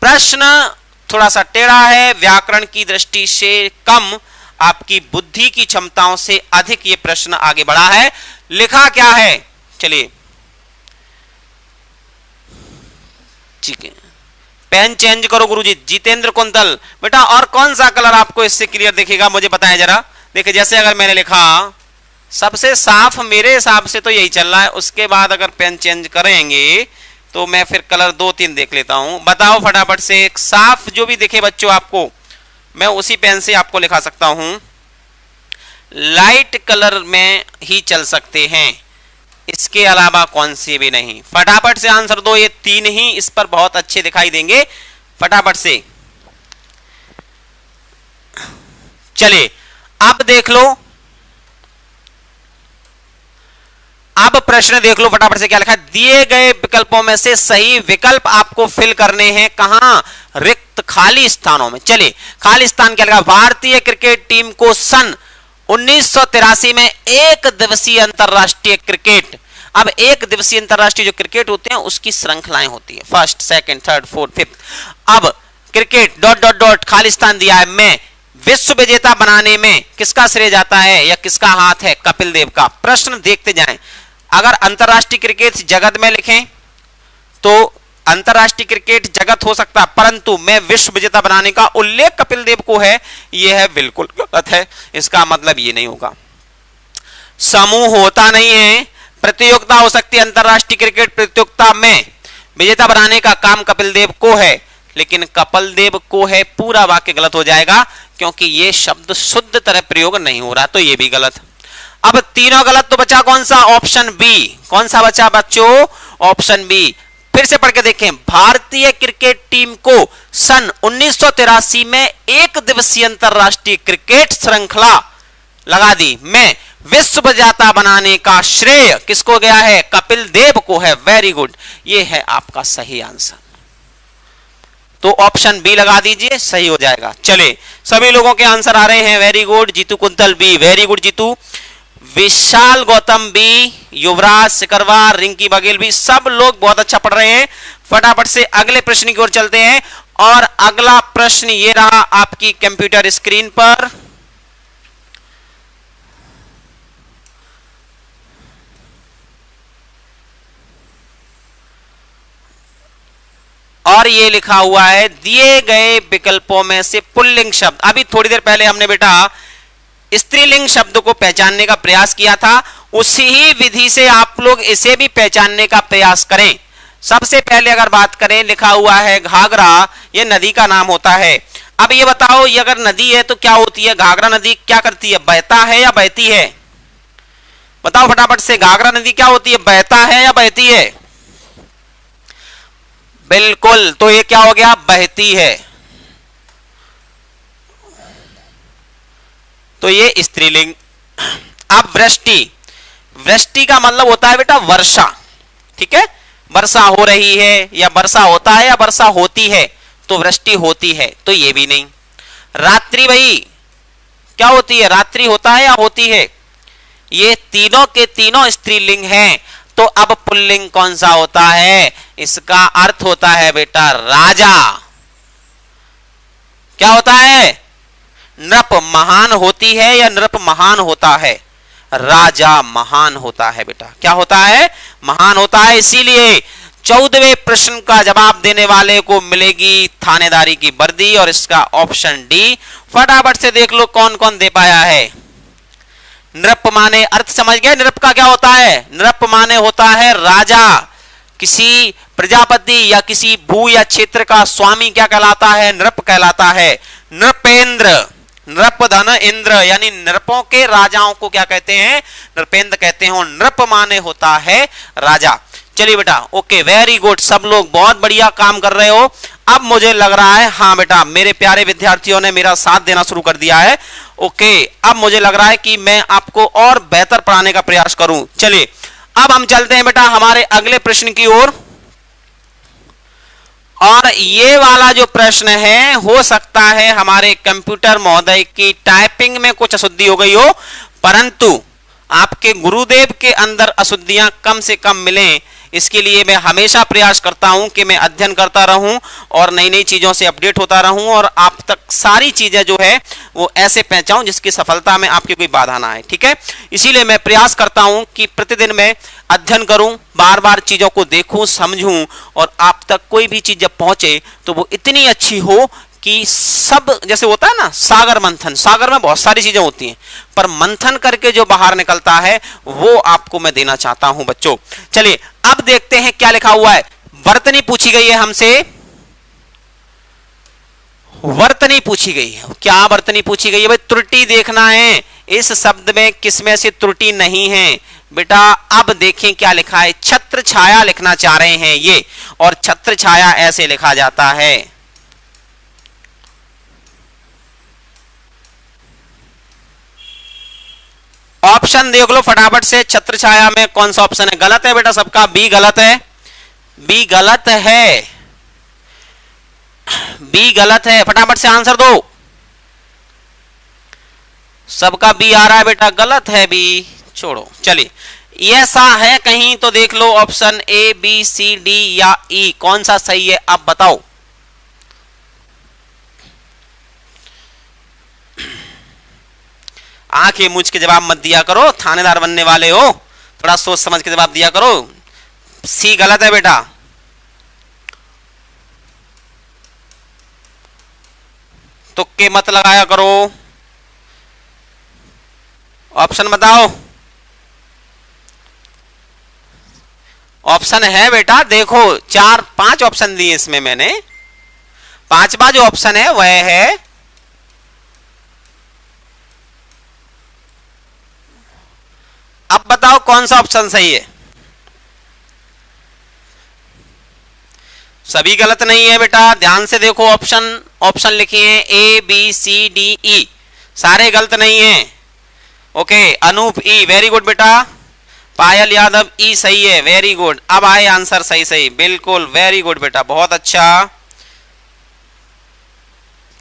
प्रश्न थोड़ा सा टेढ़ा है, व्याकरण की दृष्टि से कम, आपकी बुद्धि की क्षमताओं से अधिक ये प्रश्न आगे बढ़ा है। लिखा क्या है, चलिए ठीक है, पेन चेंज करो गुरुजी। जितेंद्र कुंतल बेटा, और कौन सा कलर आपको इससे क्लियर दिखेगा मुझे बताएं जरा। देखिए जैसे अगर मैंने लिखा सबसे साफ मेरे हिसाब से तो यही चल रहा है, उसके बाद अगर पेन चेंज करेंगे तो मैं फिर कलर 2-3 देख लेता हूं। बताओ फटाफट से, एक साफ जो भी दिखे बच्चों आपको, मैं उसी पेन से आपको लिखा सकता हूं। लाइट कलर में ही चल सकते हैं, इसके अलावा कौन से भी नहीं। फटाफट से आंसर दो, ये 3 ही इस पर बहुत अच्छे दिखाई देंगे, फटाफट से। चलिए अब देख लो, अब प्रश्न देख लो फटाफट से क्या लिखा है। दिए गए विकल्पों में से सही विकल्प आपको फिल करने हैं कहां, रिक्त खाली स्थानों में। चलिए खाली स्थान क्या लिखा, भारतीय क्रिकेट टीम को सन 1983 में एक दिवसीय अंतरराष्ट्रीय क्रिकेट, अब एक दिवसीय अंतरराष्ट्रीय जो क्रिकेट होते हैं उसकी श्रृंखलाएं होती है, first second third fourth fifth. अब क्रिकेट डॉट डॉट डॉट खाली स्थान दिया है, मैं विश्व विजेता बनाने में किसका श्रेय जाता है या किसका हाथ है, कपिल देव का। प्रश्न देखते जाएं, अगर अंतरराष्ट्रीय क्रिकेट जगत में लिखें तो अंतरराष्ट्रीय क्रिकेट जगत हो सकता है, परंतु मैं विश्व विजेता बनाने का उल्लेख कपिल देव को है, यह है बिल्कुल गलत है। इसका मतलब ये नहीं होगा। समूह होता नहीं है, प्रतियोगिता हो सकती है। अंतरराष्ट्रीय क्रिकेट प्रतियोगिता में विजेता बनाने का काम कपिल देव को है, लेकिन कपिल देव को है पूरा वाक्य गलत हो जाएगा, क्योंकि ये शब्द शुद्ध तरह प्रयोग नहीं हो रहा, तो ये भी गलत। अब तीनों गलत, तो बचा कौन सा, ऑप्शन बी। कौन सा बचा बच्चों, ऑप्शन बी। फिर से पढ़ के देखें, भारतीय क्रिकेट टीम को सन 1983 में एक दिवसीय अंतरराष्ट्रीय क्रिकेट श्रृंखला लगा दी में विश्व विजेता बनाने का श्रेय किसको गया है, कपिल देव को है। वेरी गुड, ये है आपका सही आंसर, तो ऑप्शन बी लगा दीजिए, सही हो जाएगा। चले सभी लोगों के आंसर आ रहे हैं, वेरी गुड। जीतू कुंतल बी, वेरी गुड जीतू। विशाल गौतम बी, युवराज सिकरवार, रिंकी बघेल भी, सब लोग बहुत अच्छा पढ़ रहे हैं। फटाफट से अगले प्रश्न की ओर चलते हैं, और अगला प्रश्न ये रहा आपकी कंप्यूटर स्क्रीन पर। और ये लिखा हुआ है, दिए गए विकल्पों में से पुल्लिंग शब्द। अभी थोड़ी देर पहले हमने बेटा स्त्रीलिंग शब्द को पहचानने का प्रयास किया था, उसी ही विधि से आप लोग इसे भी पहचानने का प्रयास करें। सबसे पहले अगर बात करें, लिखा हुआ है घाघरा, ये नदी का नाम होता है। अब ये बताओ, ये अगर नदी है तो क्या होती है, घाघरा नदी क्या करती है, बहता है या बहती है, बताओ फटाफट से। घाघरा नदी क्या होती है, बहता है या बहती है, बिल्कुल, तो ये क्या हो गया, बहती है, तो ये स्त्रीलिंग। अब वृष्टि, वृष्टि का मतलब होता है बेटा वर्षा, ठीक है, वर्षा हो रही है या वर्षा होता है या वर्षा होती है, तो वृष्टि होती है, तो ये भी नहीं। रात्रि भाई क्या होती है, रात्रि होता है या होती है, ये तीनों के तीनों स्त्रीलिंग हैं, तो अब पुल्लिंग कौन सा होता है, इसका अर्थ होता है बेटा राजा। क्या होता है, नृप महान होती है या नृप महान होता है, राजा महान होता है बेटा, क्या होता है, महान होता है। इसीलिए 14वें प्रश्न का जवाब देने वाले को मिलेगी थानेदारी की वर्दी, और इसका ऑप्शन डी। फटाफट से देख लो कौन कौन दे पाया है। नृप माने, अर्थ समझ गए, नृप का क्या होता है, नृप माने होता है राजा, किसी प्रजापति या किसी भू या क्षेत्र का स्वामी क्या कहलाता है, नृप कहलाता है। नृपेंद्र, नृप धन इंद्र, यानी नृपों के राजाओं को क्या कहते हैं, नृपेंद्र कहते हैं। नृप माने होता है राजा। चलिए बेटा, ओके, वेरी गुड, सब लोग बहुत बढ़िया काम कर रहे हो। अब मुझे लग रहा है, हाँ बेटा, मेरे प्यारे विद्यार्थियों ने मेरा साथ देना शुरू कर दिया है। ओके, अब मुझे लग रहा है कि मैं आपको और बेहतर पढ़ाने का प्रयास करूं। चलिए अब हम चलते हैं बेटा हमारे अगले प्रश्न की ओर। और ये वाला जो प्रश्न है, हो सकता है हमारे कंप्यूटर महोदय की टाइपिंग में कुछ अशुद्धि हो गई हो, परंतु आपके गुरुदेव के अंदर अशुद्धियां कम से कम मिलें, इसके लिए मैं हमेशा प्रयास करता हूं कि मैं अध्ययन करता रहूं और नई नई चीजों से अपडेट होता रहूं और आप तक सारी चीजें जो है वो ऐसे पहुंचाऊं जिसकी सफलता में आपकी कोई बाधा ना आए। ठीक है, इसीलिए मैं प्रयास करता हूं कि प्रतिदिन मैं अध्ययन करूं, बार बार चीजों को देखूं, समझूं और आप तक कोई भी चीज जब पहुंचे तो वो इतनी अच्छी हो कि सब, जैसे होता है ना सागर मंथन, सागर में बहुत सारी चीजें होती हैं पर मंथन करके जो बाहर निकलता है वो आपको मैं देना चाहता हूं बच्चों। चलिए अब देखते हैं क्या लिखा हुआ है। वर्तनी पूछी गई है हमसे, वर्तनी पूछी गई है। क्या वर्तनी पूछी गई है भाई? त्रुटि देखना है, इस शब्द में किसमें से त्रुटि नहीं है बेटा। अब देखें क्या लिखा है, छत्र छाया लिखना चाह रहे हैं ये, और छत्र छाया ऐसे लिखा जाता है। ऑप्शन देख लो फटाफट से, छत्र छाया में कौन सा ऑप्शन है? गलत है बेटा सबका, बी गलत है, बी गलत है, बी गलत है, फटाफट से आंसर दो। सबका बी आ रहा है बेटा, गलत है बी, छोड़ो। चलिए ऐसा है कहीं तो देख लो option A B C D या ई, कौन सा सही है आप बताओ। आंखें मूछ के जवाब मत दिया करो, थानेदार बनने वाले हो, थोड़ा सोच समझ के जवाब दिया करो। सी गलत है बेटा, तुक्के मत लगाया करो। ऑप्शन बताओ, ऑप्शन है बेटा, देखो 4-5 ऑप्शन दिए इसमें मैंने, पांचवा जो ऑप्शन है वह है अब बताओ कौन सा ऑप्शन सही है। सभी गलत नहीं है बेटा, ध्यान से देखो ऑप्शन, ऑप्शन लिखे हैं ए बी सी डी ई, सारे गलत नहीं है। ओके, अनूप ई, वेरी गुड बेटा। पायल यादव ई सही है, वेरी गुड। अब आए आंसर सही सही, बिल्कुल वेरी गुड बेटा, बहुत अच्छा।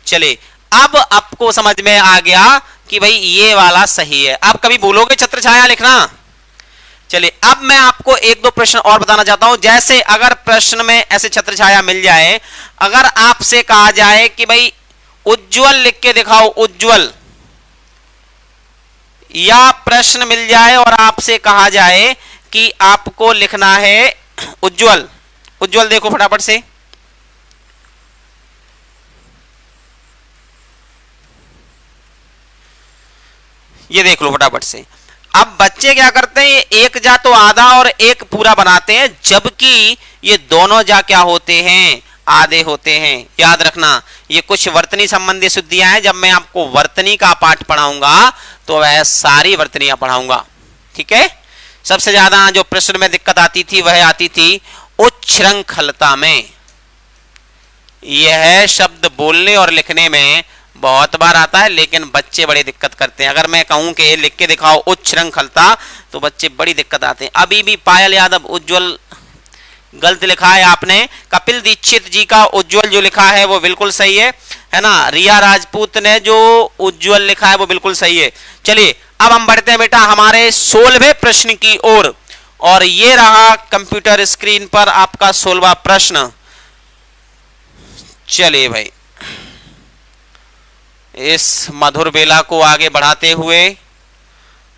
चलिए अब आपको समझ में आ गया कि भाई ये वाला सही है। अब कभी भूलोगे छत्र छाया लिखना। चलिए अब मैं आपको एक दो प्रश्न और बताना चाहता हूं। जैसे अगर प्रश्न में ऐसे छत्र छाया मिल जाए, अगर आपसे कहा जाए कि भाई उज्जवल लिख के दिखाओ, उज्जवल, या प्रश्न मिल जाए और आपसे कहा जाए कि आपको लिखना है उज्जवल, उज्जवल देखो फटाफट से, ये देख लो फटाफट से। अब बच्चे क्या करते हैं, एक जा तो आधा और एक पूरा बनाते हैं, जबकि ये दोनों जा क्या होते हैं, आधे होते हैं। याद रखना ये कुछ वर्तनी संबंधी शुद्धियां हैं। जब मैं आपको वर्तनी का पाठ पढ़ाऊंगा तो वह सारी वर्तनियां पढ़ाऊंगा। ठीक है, सबसे ज्यादा जो प्रश्न में दिक्कत आती थी वह आती थी उच्छृंखलता में। यह शब्द बोलने और लिखने में बहुत बार आता है, लेकिन बच्चे बड़ी दिक्कत करते हैं। अगर मैं कहूं कि लिख के दिखाओ उच्छृंखलता तो बच्चे बड़ी दिक्कत आते हैं। अभी भी पायल यादव उज्जवल गलत लिखा है आपने। कपिल दीक्षित जी का उज्जवल जो लिखा है वो बिल्कुल सही है ना। रिया राजपूत ने जो उज्जवल लिखा है वो बिल्कुल सही है। चलिए अब हम बढ़ते हैं बेटा हमारे 16वें प्रश्न की ओर, और ये रहा कंप्यूटर स्क्रीन पर आपका 16वां प्रश्न। चलिए भाई इस मधुर बेला को आगे बढ़ाते हुए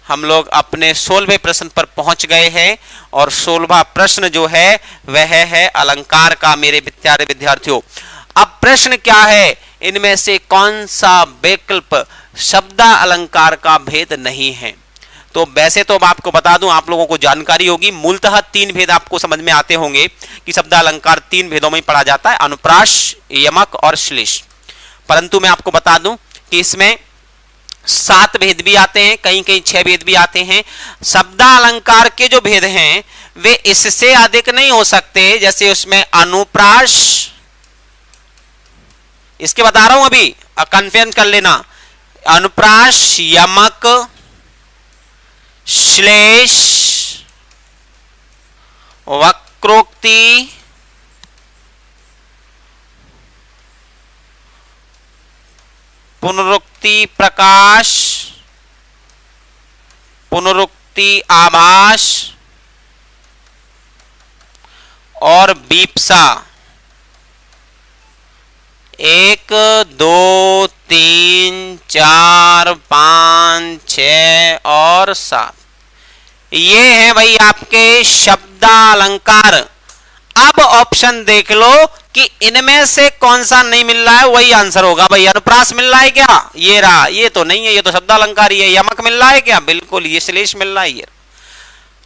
हम लोग अपने 16वें प्रश्न पर पहुंच गए हैं, और 16वां प्रश्न जो है वह है अलंकार का मेरे प्यारे विद्यार्थियों। अब प्रश्न क्या है, इनमें से कौन सा विकल्प शब्दा अलंकार का भेद नहीं है? तो वैसे तो मैं आपको बता दूं, आप लोगों को जानकारी होगी, मूलतः 3 भेद आपको समझ में आते होंगे कि शब्दा अलंकार 3 भेदों में पढ़ा जाता है, अनुप्रास, यमक और श्लेष। परंतु मैं आपको बता दूं कि इसमें 7 भेद भी आते हैं, कहीं कहीं 6 भेद भी आते हैं। शब्दा अलंकार के जो भेद हैं वे इससे अधिक नहीं हो सकते। जैसे उसमें अनुप्रास, इसके बता रहा हूं अभी, कन्फ्यूज कर लेना, अनुप्रास, यमक, श्लेष, वक्रोक्ति, पुनरुक्ति प्रकाश, पुनरुक्ति त्रुटि आभास और बीप्सा 1 2 3 4 5 6 और 7 ये है भाई आपके शब्दालंकार। अब ऑप्शन देख लो कि इनमें से कौन सा नहीं मिल रहा है, वही आंसर होगा भाई। अनुप्रास मिल रहा है क्या? ये रहा, ये तो नहीं है, ये तो शब्दालंकार ही है। यमक मिल रहा है क्या? बिल्कुल। ये श्लेष मिल रहा है? ये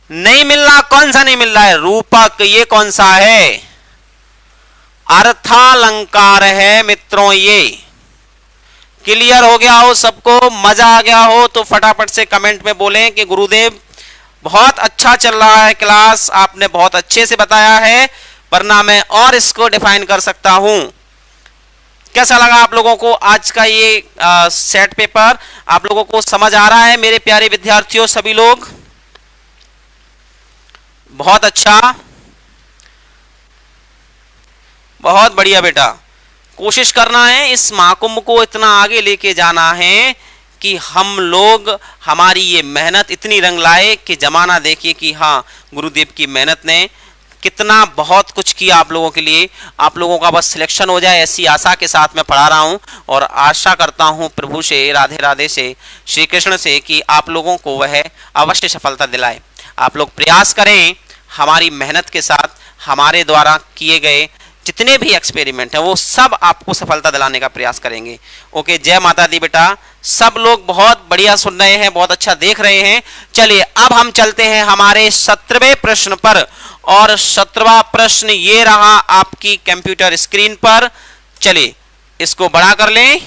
नहीं मिल रहा। कौन सा नहीं मिल रहा है? रूपक। ये कौन सा है? अर्थालंकार है मित्रों। ये क्लियर हो गया हो सबको? मजा आ गया हो तो फटाफट से कमेंट में बोलें कि गुरुदेव बहुत अच्छा चल रहा है क्लास, आपने बहुत अच्छे से बताया है, वरना मैं और इसको डिफाइन कर सकता हूं। कैसा लगा आप लोगों को आज का ये सेट पेपर? आप लोगों को समझ आ रहा है मेरे प्यारे विद्यार्थियों? सभी लोग बहुत अच्छा, बहुत बढ़िया बेटा। कोशिश करना है इस महाकुंभ को इतना आगे लेके जाना है कि हम लोग, हमारी ये मेहनत इतनी रंग लाए कि जमाना देखिए कि हाँ, गुरुदेव की मेहनत ने कितना बहुत कुछ किया आप लोगों के लिए। आप लोगों का बस सिलेक्शन हो जाए, ऐसी आशा के साथ मैं पढ़ा रहा हूँ और आशा करता हूँ प्रभु से, राधे राधे से, श्री कृष्ण से कि आप लोगों को वह अवश्य सफलता दिलाए। आप लोग प्रयास करें, हमारी मेहनत के साथ हमारे द्वारा किए गए जितने भी एक्सपेरिमेंट हैं वो सब आपको सफलता दिलाने का प्रयास करेंगे। ओके, जय माता दी बेटा। सब लोग बहुत बढ़िया सुन रहे हैं, बहुत अच्छा देख रहे हैं। चलिए अब हम चलते हैं हमारे 17वें प्रश्न पर, और 17वां प्रश्न ये रहा आपकी कंप्यूटर स्क्रीन पर। चलिए इसको बड़ा कर लें।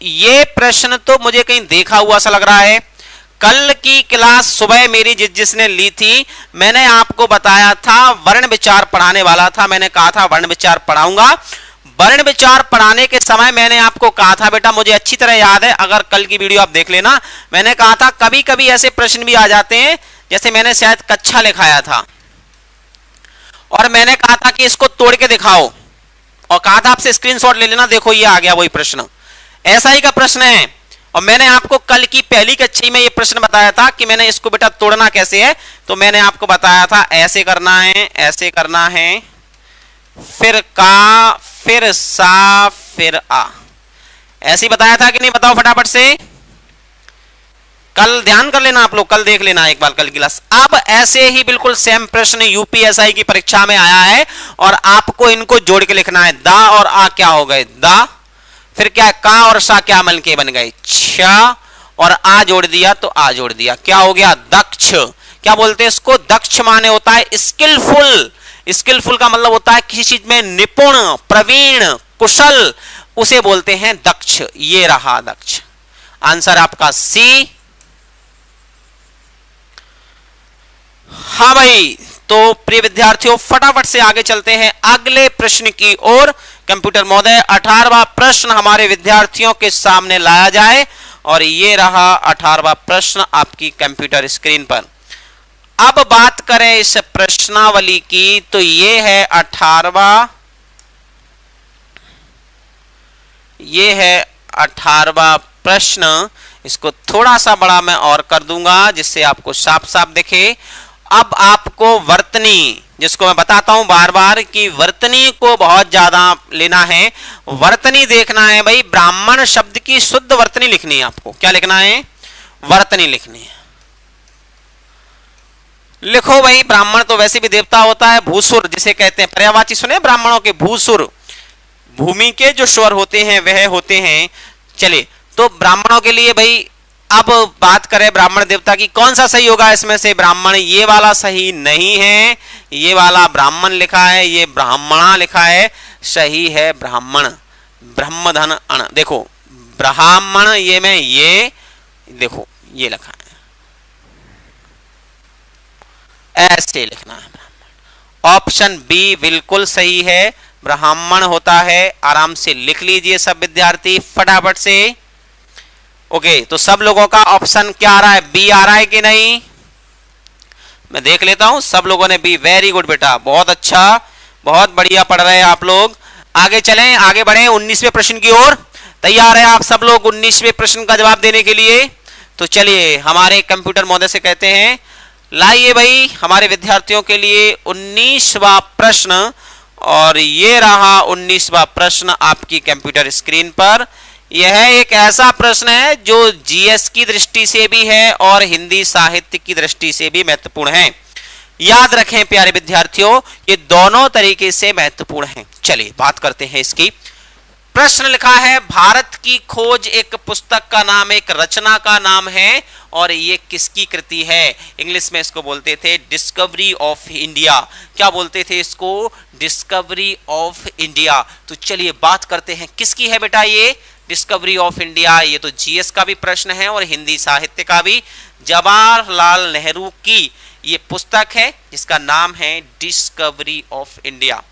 ये प्रश्न तो मुझे कहीं देखा हुआ सा लग रहा है। कल की क्लास सुबह मेरी जिसने ली थी, मैंने आपको बताया था वर्ण विचार पढ़ाने वाला था। मैंने कहा था वर्ण विचार पढ़ाऊंगा। वर्ण विचार पढ़ाने के समय मैंने आपको कहा था बेटा, मुझे अच्छी तरह याद है, अगर कल की वीडियो आप देख लेना, मैंने कहा था कभी कभी ऐसे प्रश्न भी आ जाते हैं, जैसे मैंने शायद कक्षा लिखाया था और मैंने कहा था कि इसको तोड़ के दिखाओ, और कहा था आपसे स्क्रीनशॉट ले लेना। देखो ये आ गया वही प्रश्न, ऐसा ही का प्रश्न है। और मैंने आपको कल की पहली कक्षा में ये प्रश्न बताया था कि मैंने इसको बेटा तोड़ना कैसे है। तो मैंने आपको बताया था ऐसे करना है, ऐसे करना है, फिर का, फिर सा, फिर आ। ऐसे ही बताया था कि नहीं? बताओ फटाफट से। कल ध्यान कर लेना आप लोग, कल देख लेना एक बार कल की क्लास। अब ऐसे ही बिल्कुल सेम प्रश्न यूपीएसआई की परीक्षा में आया है और आपको इनको जोड़ के लिखना है। दा और आ क्या हो गए? दा। फिर क्या? का और सा क्या मिल के बन गए? छ। और आ जोड़ दिया तो आ जोड़ दिया, क्या हो गया? दक्ष। क्या बोलते हैं इसको? दक्ष माने होता है स्किलफुल। स्किलफुल का मतलब होता है किसी चीज में निपुण, प्रवीण, कुशल, उसे बोलते हैं दक्ष। ये रहा दक्ष। आंसर आपका सी। हाँ भाई, तो प्रिय विद्यार्थियों फटाफट से आगे चलते हैं अगले प्रश्न की ओर। कंप्यूटर महोदय 18वां प्रश्न हमारे विद्यार्थियों के सामने लाया जाए, और ये रहा 18वां प्रश्न आपकी कंप्यूटर स्क्रीन पर। अब बात करें इस प्रश्नावली की, तो ये है 18वां, ये है 18वां प्रश्न। इसको थोड़ा सा बड़ा मैं और कर दूंगा जिससे आपको साफ साफ दिखे। अब आपको वर्तनी, जिसको मैं बताता हूं बार बार कि वर्तनी को बहुत ज्यादा लेना है, वर्तनी देखना है भाई। ब्राह्मण शब्द की शुद्ध वर्तनी लिखनी है आपको। क्या लिखना है? वर्तनी लिखनी है। लिखो भाई। ब्राह्मण तो वैसे भी देवता होता है, भूसुर जिसे कहते हैं। पर्यायवाची सुने ब्राह्मणों के? भूसुर, भूमि के जो स्वर होते हैं वह होते हैं। चलिए, तो ब्राह्मणों के लिए भाई अब बात करें ब्राह्मण देवता की, कौन सा सही होगा इसमें से? ब्राह्मण। ये वाला सही नहीं है, ये वाला ब्राह्मण लिखा है, ये ब्राह्मणा लिखा है। सही है ब्राह्मण। ब्रह्मधन अण, देखो ब्राह्मण, ये में ये देखो ये लिखा है, ऐसे लिखना है ब्राह्मण। ऑप्शन बी बिल्कुल सही है, ब्राह्मण होता है। आराम से लिख लीजिए सब विद्यार्थी फटाफट से। ओके, तो सब लोगों का ऑप्शन क्या आ रहा है? बी आ रहा है कि नहीं? मैं देख लेता हूं। सब लोगों ने बी। वेरी गुड बेटा, बहुत अच्छा, बहुत बढ़िया पढ़ रहे हैं आप लोग। आगे चलें, आगे बढ़ें 19वें प्रश्न की ओर। तैयार है आप सब लोग 19वें प्रश्न का जवाब देने के लिए? तो चलिए हमारे कंप्यूटर महोदय से कहते हैं, लाइए भाई हमारे विद्यार्थियों के लिए 19वां प्रश्न। और ये रहा 19वां प्रश्न आपकी कंप्यूटर स्क्रीन पर। यह एक ऐसा प्रश्न है जो जीएस की दृष्टि से भी है और हिंदी साहित्य की दृष्टि से भी महत्वपूर्ण है। याद रखें प्यारे विद्यार्थियों, ये दोनों तरीके से महत्वपूर्ण हैं। चलिए बात करते हैं इसकी। प्रश्न लिखा है, भारत की खोज एक पुस्तक का नाम, एक रचना का नाम है, और ये किसकी कृति है? इंग्लिश में इसको बोलते थे डिस्कवरी ऑफ इंडिया। क्या बोलते थे इसको? Discovery of India. तो चलिए बात करते हैं किसकी है बेटा ये डिस्कवरी ऑफ इंडिया। ये तो जीएस का भी प्रश्न है और हिंदी साहित्य का भी। जवाहरलाल नेहरू की ये पुस्तक है जिसका नाम है डिस्कवरी ऑफ इंडिया।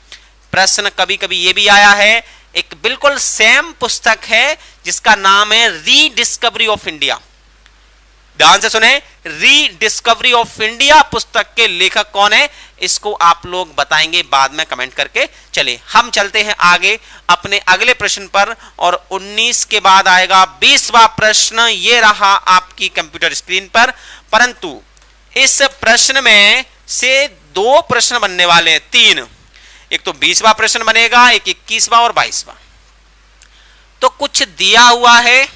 प्रश्न कभी कभी ये भी आया है, एक बिल्कुल सेम पुस्तक है जिसका नाम है रीडिस्कवरी ऑफ इंडिया। ध्यान से सुने, रीडिस्कवरी ऑफ इंडिया पुस्तक के लेखक कौन है? इसको आप लोग बताएंगे बाद में कमेंट करके। चलिए हम चलते हैं आगे अपने अगले प्रश्न पर, और 19 के बाद आएगा 20वां प्रश्न। ये रहा आपकी कंप्यूटर स्क्रीन पर, परंतु इस प्रश्न में से 2 प्रश्न बनने वाले हैं, 3। एक तो 20वां प्रश्न बनेगा, एक 21वां और 22वां। तो कुछ दिया हुआ है,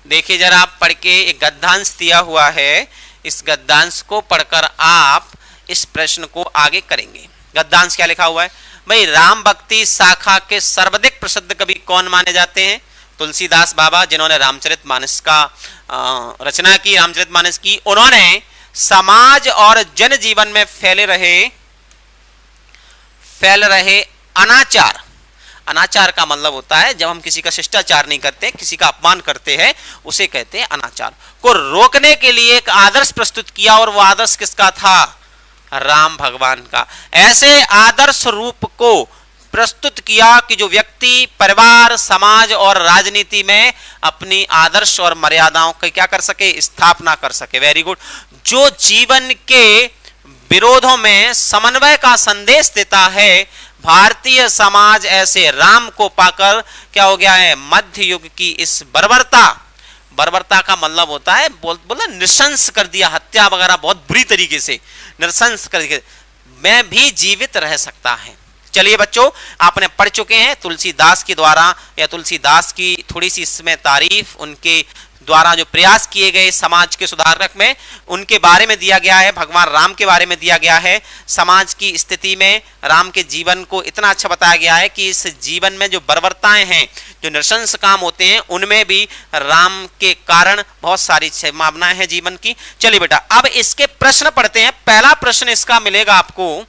देखिए जरा आप पढ़ के, एक गद्यांश दिया हुआ है। इस गद्यांश को पढ़कर आप इस प्रश्न को आगे करेंगे। गद्यांश क्या लिखा हुआ है भाई? राम भक्ति शाखा के सर्वाधिक प्रसिद्ध कवि कौन माने जाते हैं? तुलसीदास बाबा, जिन्होंने रामचरितमानस का रचना की, रामचरितमानस की। उन्होंने समाज और जनजीवन में फैल रहे अनाचार, अनाचार का मतलब होता है जब हम किसी का शिष्टाचार नहीं करते, किसी का अपमान करते हैं, उसे कहते हैं अनाचार, को रोकने के लिए एक आदर्श प्रस्तुत किया। और वो आदर्श किसका था? राम भगवान का। ऐसे आदर्श रूप को प्रस्तुत किया कि जो व्यक्ति परिवार, समाज और राजनीति में अपनी आदर्श और मर्यादाओं का क्या कर सके? स्थापना कर सके। Very good. जो जीवन के विरोधों में समन्वय का संदेश देता है। भारतीय समाज ऐसे राम को पाकर क्या हो गया है? मध्य युग की इस बर्बरता, बर्बरता का मतलब होता है बोला नृशंस कर दिया, हत्या वगैरह बहुत बुरी तरीके से नृशंस कर दिया, में भी जीवित रह सकता है। चलिए बच्चों, आपने पढ़ चुके हैं तुलसीदास के द्वारा, या तुलसीदास की थोड़ी सी इसमें तारीफ, उनके द्वारा जो प्रयास किए गए समाज के सुधारक में, उनके बारे में दिया गया है। भगवान राम के बारे में दिया गया है। समाज की स्थिति में राम के जीवन को इतना अच्छा बताया गया है कि इस जीवन में जो बर्बरताएं हैं, जो नृशंस काम होते हैं, उनमें भी राम के कारण बहुत सारी संभावनाएं हैं जीवन की। चलिए बेटा, अब इसके प्रश्न पढ़ते हैं। पहला प्रश्न इसका मिलेगा आपको,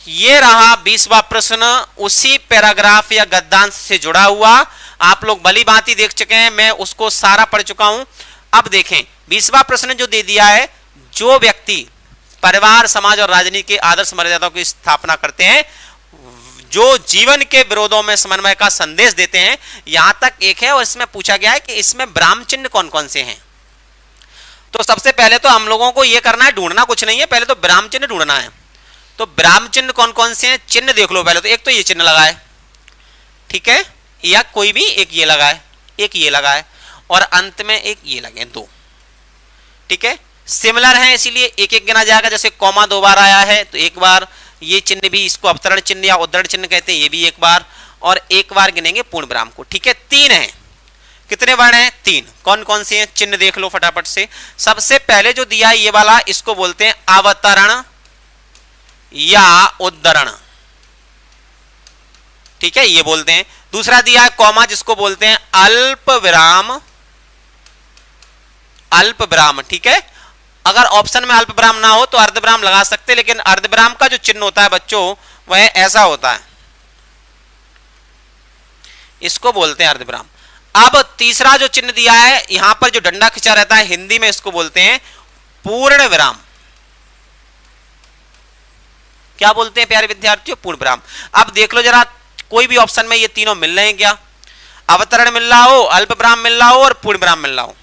ये रहा 20वां प्रश्न, उसी पैराग्राफ या गद्यांश से जुड़ा हुआ। आप लोग भली भांति देख चुके हैं, मैं उसको सारा पढ़ चुका हूं। अब देखें 20वां प्रश्न जो दे दिया है, जो व्यक्ति परिवार, समाज और राजनीति के आदर्श मर्यादाओं की स्थापना करते हैं, जो जीवन के विरोधों में समन्वय का संदेश देते हैं, यहां तक एक है। और इसमें पूछा गया है कि इसमें ब्राह्म चिन्ह कौन कौन से हैं। तो सबसे पहले तो हम लोगों को यह करना है, ढूंढना कुछ नहीं है, पहले तो ब्राह्म चिन्ह ढूंढना है। तो ब्राह्म चिन्ह कौन कौन से हैं? चिन्ह देख लो पहले तो। एक तो ये चिन्ह लगा है, ठीक है, या कोई भी एक ये लगा है, एक ये लगा है, और अंत में एक ये लगे, 2, ठीक है। सिमिलर है इसीलिए एक एक गिना जाएगा। जैसे कॉमा 2 बार आया है तो एक बार, ये चिन्ह भी, इसको अवतरण चिन्ह या उद्धरण चिन्ह कहते हैं, ये भी एक बार, और एक बार गिनेंगे पूर्ण विराम को, ठीक है। 3 है। कितने वर्ण हैं? 3। कौन कौन से हैं? चिन्ह देख लो फटाफट से। सबसे पहले जो दिया है ये वाला, इसको बोलते हैं अवतरण या उद्धरण, ठीक है, ये बोलते हैं। दूसरा दिया है कॉमा, जिसको बोलते हैं अल्प विराम, अल्प विराम, ठीक है। अगर ऑप्शन में अल्प विराम ना हो तो अर्ध विराम लगा सकते, लेकिन अर्ध विराम का जो चिन्ह होता है बच्चों, वह ऐसा होता है, इसको बोलते हैं अर्ध विराम। अब तीसरा जो चिन्ह दिया है, यहां पर जो डंडा खिंचा रहता है, हिंदी में इसको बोलते हैं पूर्ण विराम। क्या बोलते हैं प्यारे विद्यार्थियों? पूर्ण विराम। अब देख लो जरा, कोई भी ऑप्शन में ये तीनों मिल रहे हैं क्या? अवतरण मिल रहा हो, अल्प विराम मिल रहा हो और पूर्ण विराम मिल रहा हो।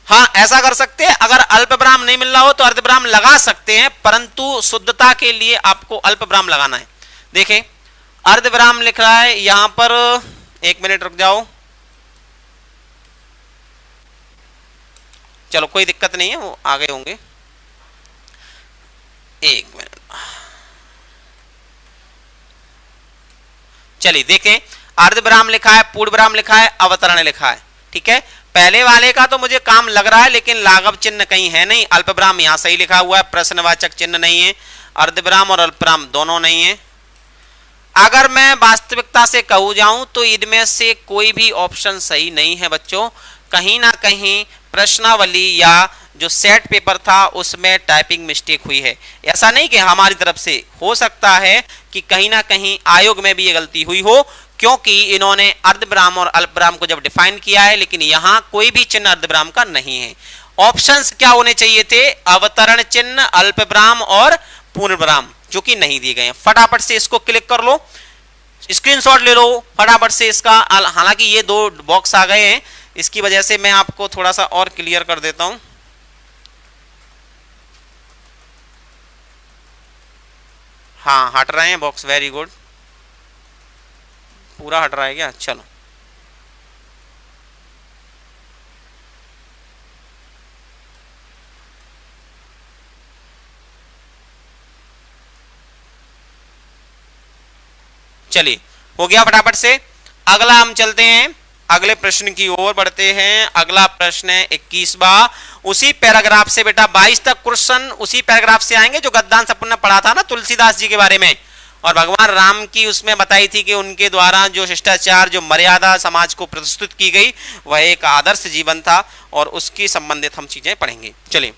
हाँ, ऐसा कर सकते हैं। अगर अल्प विराम नहीं मिल रहा हो तो अर्ध विराम लगा सकते हैं, परंतु शुद्धता के लिए आपको अल्प विराम लगाना है। देखें, अर्धविराम लिख रहा है यहां पर, एक मिनट रुक जाओ, चलो कोई दिक्कत नहीं है, वो आ गए होंगे, एक मिनट, चलिए देखें, अर्धविराम लिखा है, पूर्णविराम लिखा है, अवतरण लिखा है, ठीक है। पहले वाले का तो मुझे काम लग रहा है, लेकिन लाघव चिन्ह कहीं है नहीं, अल्पविराम यहां सही लिखा हुआ है, प्रश्नवाचक चिन्ह नहीं है, अर्धविराम और अल्पविराम दोनों नहीं है। अगर मैं वास्तविकता से कहूं जाऊं तो इनमें से कोई भी ऑप्शन सही नहीं है बच्चों, कहीं ना कहीं प्रश्नावली या जो सेट पेपर था उसमें टाइपिंग मिस्टेक हुई है। ऐसा नहीं कि हमारी तरफ से, हो सकता है कि कहीं ना कहीं आयोग में भी ये गलती हुई हो, क्योंकि इन्होंने अर्धविराम और अल्पविराम को जब डिफाइन किया है, लेकिन यहां कोई भी चिन्ह अर्धविराम का नहीं है। ऑप्शंस क्या होने चाहिए थे? अवतरण चिन्ह, अल्पविराम और पूर्णविराम, जो कि नहीं दिए गए हैं। फटाफट से इसको क्लिक कर लो, स्क्रीनशॉट ले लो फटाफट से इसका। हालांकि ये दो बॉक्स आ गए हैं, इसकी वजह से मैं आपको थोड़ा सा और क्लियर कर देता हूं। हाँ, हट रहे हैं बॉक्स, वेरी गुड, पूरा हट रहा है क्या? चलो चलिए, हो गया फटाफट से। अगला हम चलते हैं, अगले प्रश्न की ओर बढ़ते हैं। अगला प्रश्न है 21वां, उसी पैराग्राफ से बेटा 22 तक क्वेश्चन उसी पैराग्राफ से आएंगे जो गद्दान सपुन ने पढ़ा था ना तुलसीदास जी के बारे में, और भगवान राम की उसमें बताई थी कि उनके द्वारा जो शिष्टाचार, जो मर्यादा समाज को प्रस्तुत की गई, वह एक आदर्श जीवन था, और उसकी संबंधित हम चीजें पढ़ेंगे। चलिए,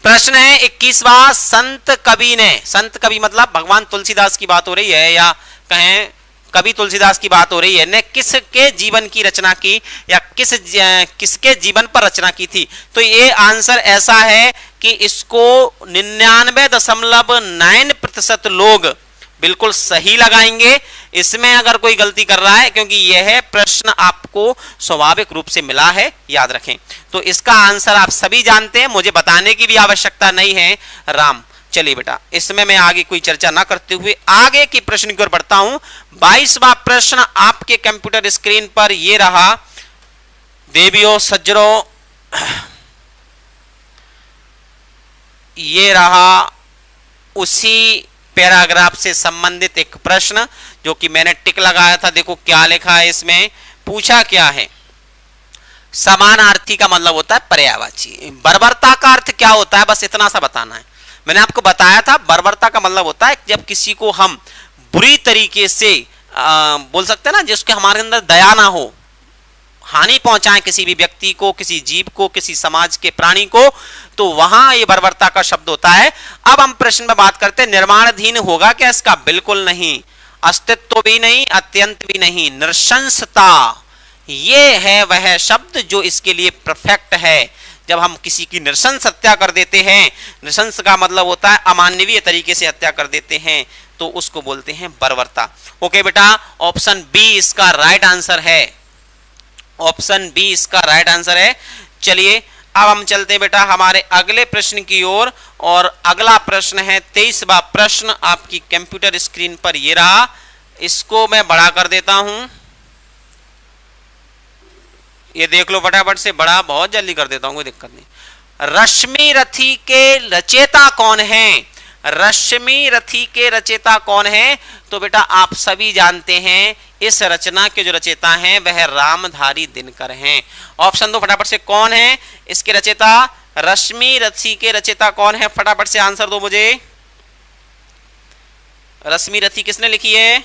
प्रश्न है 21वां, संत कवि ने, संत कवि मतलब भगवान तुलसीदास की बात हो रही है, या कहें कवि तुलसीदास की बात हो रही है, ने किसके जीवन की रचना की, या किसके जीवन पर रचना की थी? तो ये आंसर ऐसा है कि इसको 99.9% लोग बिल्कुल सही लगाएंगे। इसमें अगर कोई गलती कर रहा है, क्योंकि यह प्रश्न आपको स्वाभाविक रूप से मिला है, याद रखें। तो इसका आंसर आप सभी जानते हैं, मुझे बताने की भी आवश्यकता नहीं है, राम। चलिए बेटा, इसमें मैं आगे कोई चर्चा ना करते हुए आगे की प्रश्न की ओर बढ़ता हूं। 22वां प्रश्न आपके कंप्यूटर स्क्रीन पर ये रहा, देवियों सज्जनों, ये रहा उसी पैराग्राफ से संबंधित एक प्रश्न जो कि मैंने टिक लगाया था। देखो क्या लिखा है इसमें, पूछा क्या है? समानार्थी का मतलब होता है पर्यायवाची। बर्बरता का अर्थ क्या होता है, बस इतना सा बताना है। मैंने आपको बताया था, बर्बरता का मतलब होता है जब किसी को हम बुरी तरीके से बोल सकते हैं ना, जिसके हमारे अंदर दया ना हो, हानि पहुंचाएं किसी भी व्यक्ति को, किसी जीव को, किसी समाज के प्राणी को, तो वहां ये बर्बरता का शब्द होता है। अब हम प्रश्न में बात करते हैं, निर्माणाधीन होगा क्या इसका? बिल्कुल नहीं, अस्तित्व भी नहीं, अत्यंत भी नहीं, नृशंसता, ये है वह शब्द जो इसके लिए परफेक्ट है। जब हम किसी की नृशंस हत्या कर देते हैं, नृशंस का मतलब होता है अमानवीय तरीके से हत्या कर देते हैं, तो उसको बोलते हैं बर्बरता। ओके बेटा, ऑप्शन बी इसका राइट आंसर है, ऑप्शन बी इसका राइट आंसर है। चलिए, अब हम चलते हैं बेटा हमारे अगले प्रश्न की ओर, और अगला प्रश्न है 23वां प्रश्न आपकी कंप्यूटर स्क्रीन पर ये रहा। इसको मैं बड़ा कर देता हूं, ये देख लो फटाफट से, बड़ा बहुत जल्दी कर देता हूं, कोई दिक्कत नहीं। रश्मि रथी के रचयिता कौन है? रश्मि रथी के रचयिता कौन है? तो बेटा आप सभी जानते हैं, इस रचना के जो रचयिता हैं वह रामधारी दिनकर हैं। ऑप्शन दो फटाफट से, कौन है इसके रचयिता? रश्मि रथी के रचयिता कौन है? फटाफट से आंसर दो मुझे। रश्मि रथी किसने लिखी है?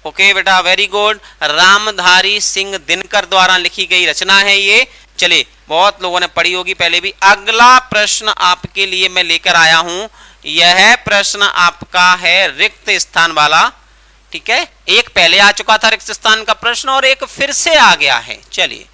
ओके बेटा, वेरी गुड, रामधारी सिंह दिनकर द्वारा लिखी गई रचना है ये। चलिए, बहुत लोगों ने पढ़ी होगी पहले भी। अगला प्रश्न आपके लिए मैं लेकर आया हूं, यह प्रश्न आपका है रिक्त स्थान वाला, ठीक है। एक पहले आ चुका था रिक्त स्थान का प्रश्न, और एक फिर से आ गया है। चलिए,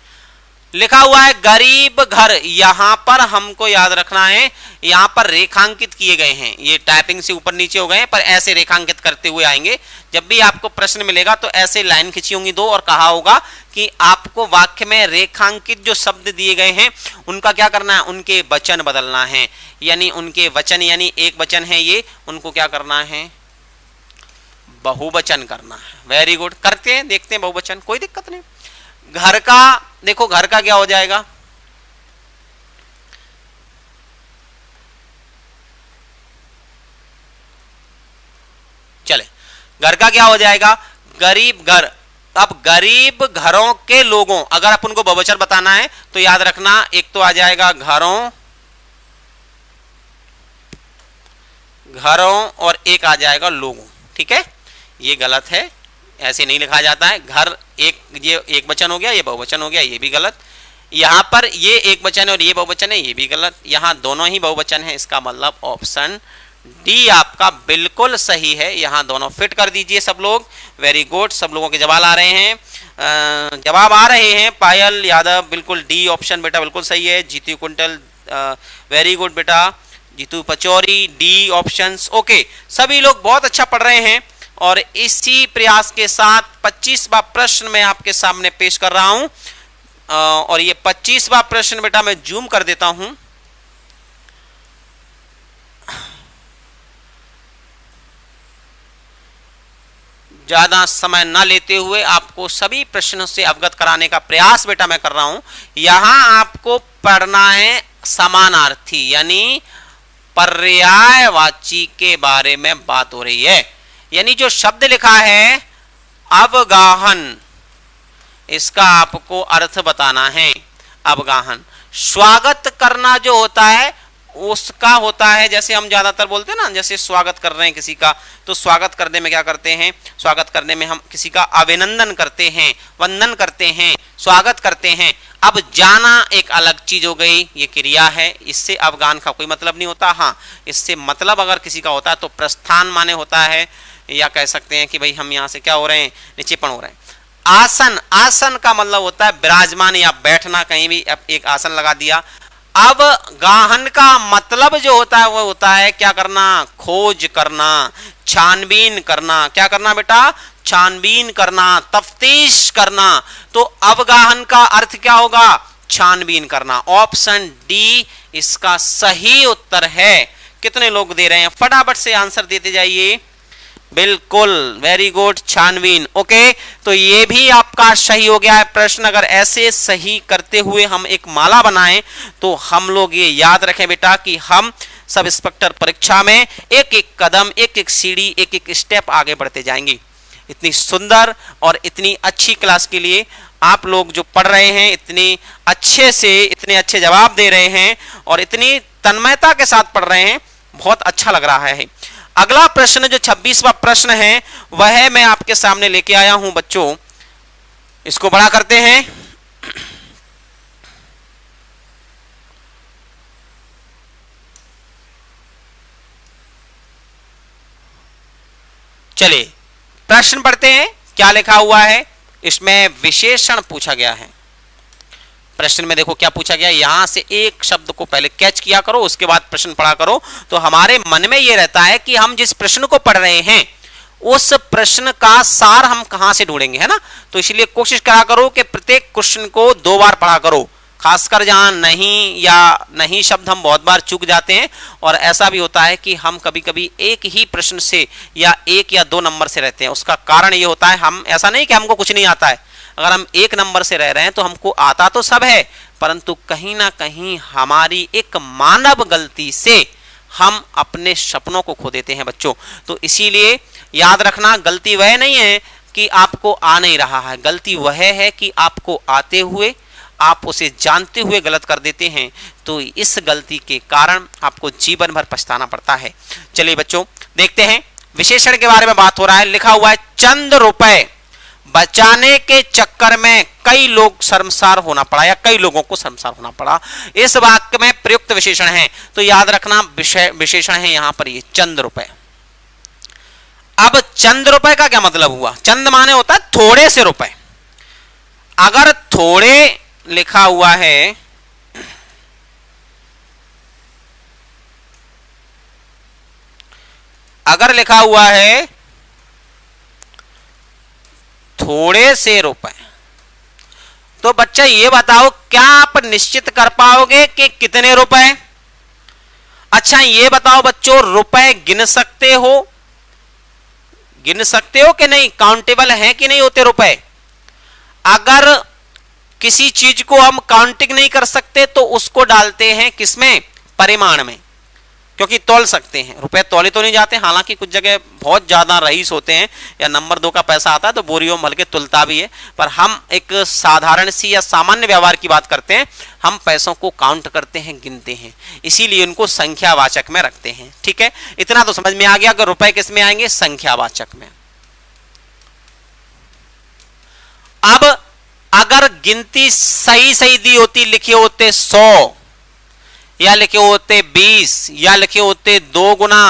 लिखा हुआ है गरीब घर, यहां पर हमको याद रखना है, यहां पर रेखांकित किए गए हैं, ये टाइपिंग से ऊपर नीचे हो गए हैं, पर ऐसे रेखांकित करते हुए आएंगे। जब भी आपको प्रश्न मिलेगा तो ऐसे लाइन खींची होंगी दो, और कहा होगा कि आपको वाक्य में रेखांकित जो शब्द दिए गए हैं उनका क्या करना है? उनके वचन बदलना है, यानी उनके वचन, यानी एक वचन है ये, उनको क्या करना है? बहुवचन करना है। वेरी गुड, करते हैं, देखते हैं बहुवचन, कोई दिक्कत नहीं। घर का देखो, घर का क्या हो जाएगा, चले घर का क्या हो जाएगा, गरीब घर। अब गरीब घरों के लोगों, अगर अपन को बहुवचन बताना है तो याद रखना, एक तो आ जाएगा घरों, घरों और एक आ जाएगा लोगों। ठीक है, ये गलत है, ऐसे नहीं लिखा जाता है। घर एक, ये एक वचन हो गया, ये बहुवचन हो गया, ये भी गलत। यहां पर ये एक वचन है और ये बहुवचन है, ये भी गलत। यहां दोनों ही बहुवचन है, इसका मतलब ऑप्शन डी आपका बिल्कुल सही है। यहां दोनों फिट कर दीजिए सब लोग। वेरी गुड, सब लोगों के जवाब आ रहे हैं, जवाब आ रहे हैं। पायल यादव, बिल्कुल डी ऑप्शन बेटा बिल्कुल सही है। जीतू कुंटल, वेरी गुड बेटा। Jitu Pachauri, D options. Okay, सभी लोग बहुत अच्छा पढ़ रहे हैं और इसी प्रयास के साथ 25वां प्रश्न मैं आपके सामने पेश कर रहा हूं। और ये 25वां प्रश्न बेटा मैं जूम कर देता हूं। ज्यादा समय न लेते हुए आपको सभी प्रश्नों से अवगत कराने का प्रयास बेटा मैं कर रहा हूं। यहां आपको पढ़ना है समानार्थी, यानी पर्यायवाची के बारे में बात हो रही है। यानी जो शब्द लिखा है अवगाहन, इसका आपको अर्थ बताना है। अवगाहन, स्वागत करना जो होता है उसका होता है, जैसे हम ज्यादातर बोलते हैं ना, जैसे स्वागत कर रहे हैं किसी का, तो स्वागत करने में क्या करते हैं, स्वागत करने में हम किसी का अभिनंदन करते हैं, वंदन करते हैं, स्वागत करते हैं। अब जाना एक अलग चीज हो गई, ये क्रिया है, इससे अवगाहन का कोई मतलब नहीं होता। हाँ, इससे मतलब अगर किसी का होता है तो प्रस्थान माने होता है, या कह सकते हैं कि भाई हम यहाँ से क्या हो रहे हैं, निक्षेपण हो रहे हैं। आसन, आसन का मतलब होता है विराजमान या बैठना, कहीं भी एक आसन लगा दिया। अब गाहन का मतलब जो होता है वो होता है क्या करना, खोज करना, छानबीन करना। क्या करना बेटा, छानबीन करना, तफ्तीश करना। तो अवगाहन का अर्थ क्या होगा, छानबीन करना। ऑप्शन डी इसका सही उत्तर है। कितने लोग दे रहे हैं, फटाफट से आंसर देते जाइए। बिल्कुल, वेरी गुड, छानबीन। ओके, तो ये भी आपका सही हो गया है प्रश्न। अगर ऐसे सही करते हुए हम एक माला बनाएं तो हम लोग ये याद रखें बेटा कि हम सब इंस्पेक्टर परीक्षा में एक एक कदम, एक एक सीढ़ी, एक एक स्टेप आगे बढ़ते जाएंगे। इतनी सुंदर और इतनी अच्छी क्लास के लिए आप लोग जो पढ़ रहे हैं, इतनी अच्छे से इतने अच्छे जवाब दे रहे हैं और इतनी तन्मयता के साथ पढ़ रहे हैं, बहुत अच्छा लग रहा है। अगला प्रश्न जो 26वां प्रश्न है वह मैं आपके सामने लेके आया हूं बच्चों, इसको बड़ा करते हैं। चलिए प्रश्न पढ़ते हैं, क्या लिखा हुआ है। इसमें विशेषण पूछा गया है। प्रश्न में देखो क्या पूछा गया, यहां से एक शब्द को पहले कैच किया करो, उसके बाद प्रश्न पढ़ा करो, तो हमारे मन में यह रहता है कि हम जिस प्रश्न को पढ़ रहे हैं उस प्रश्न का सार हम कहां से ढूंढेंगे, है ना। तो इसलिए कोशिश करा करो कि प्रत्येक क्वेश्चन को 2 बार पढ़ा करो, खासकर जहां नहीं या नहीं शब्द हम बहुत बार चूक जाते हैं। और ऐसा भी होता है कि हम कभी कभी एक ही प्रश्न से या 1 या 2 नंबर से रहते हैं। उसका कारण ये होता है, हम ऐसा नहीं कि हमको कुछ नहीं आता है, अगर हम 1 नंबर से रह रहे हैं तो हमको आता तो सब है, परंतु कहीं ना कहीं हमारी एक मानव गलती से हम अपने सपनों को खो देते हैं बच्चों। तो इसीलिए याद रखना, गलती वह नहीं है कि आपको आ नहीं रहा है, गलती वह है कि आपको आते हुए आप उसे जानते हुए गलत कर देते हैं। तो इस गलती के कारण आपको जीवन भर पछताना पड़ता है। चलिए बच्चों देखते हैं, विशेषण के बारे में बात हो रहा है। लिखा हुआ है चंद रुपए बचाने के चक्कर में कई लोग शर्मसार होना पड़ा, या कई लोगों को शर्मसार होना पड़ा। इस वाक्य में प्रयुक्त विशेषण है, तो याद रखना विशेषण है यहां पर ये चंद रुपए। अब चंद रुपए का क्या मतलब हुआ, चंद माने होता है थोड़े से रुपए। अगर थोड़े लिखा हुआ है, अगर लिखा हुआ है थोड़े से रुपए, तो बच्चा ये बताओ क्या आप निश्चित कर पाओगे कि कितने रुपए। अच्छा ये बताओ बच्चों, रुपए गिन सकते हो, गिन सकते हो कि नहीं, काउंटेबल है कि नहीं होते रुपए। अगर किसी चीज को हम काउंटिंग नहीं कर सकते तो उसको डालते हैं किसमें, परिमाण में, क्योंकि तौल सकते हैं। रुपए तौले तो नहीं जाते, हालांकि कुछ जगह बहुत ज्यादा रईस होते हैं या नंबर 2 का पैसा आता है तो बोरियों में हल्के तुलता भी है, पर हम एक साधारण सी या सामान्य व्यवहार की बात करते हैं। हम पैसों को काउंट करते हैं, गिनते हैं, इसीलिए उनको संख्यावाचक में रखते हैं। ठीक है, इतना तो समझ में आ गया कि रुपए किस में आएंगे, संख्यावाचक में। अब अगर गिनती सही सही दी होती, लिखे होते 100 या लिखे होते 20 या लिखे होते 2 गुना,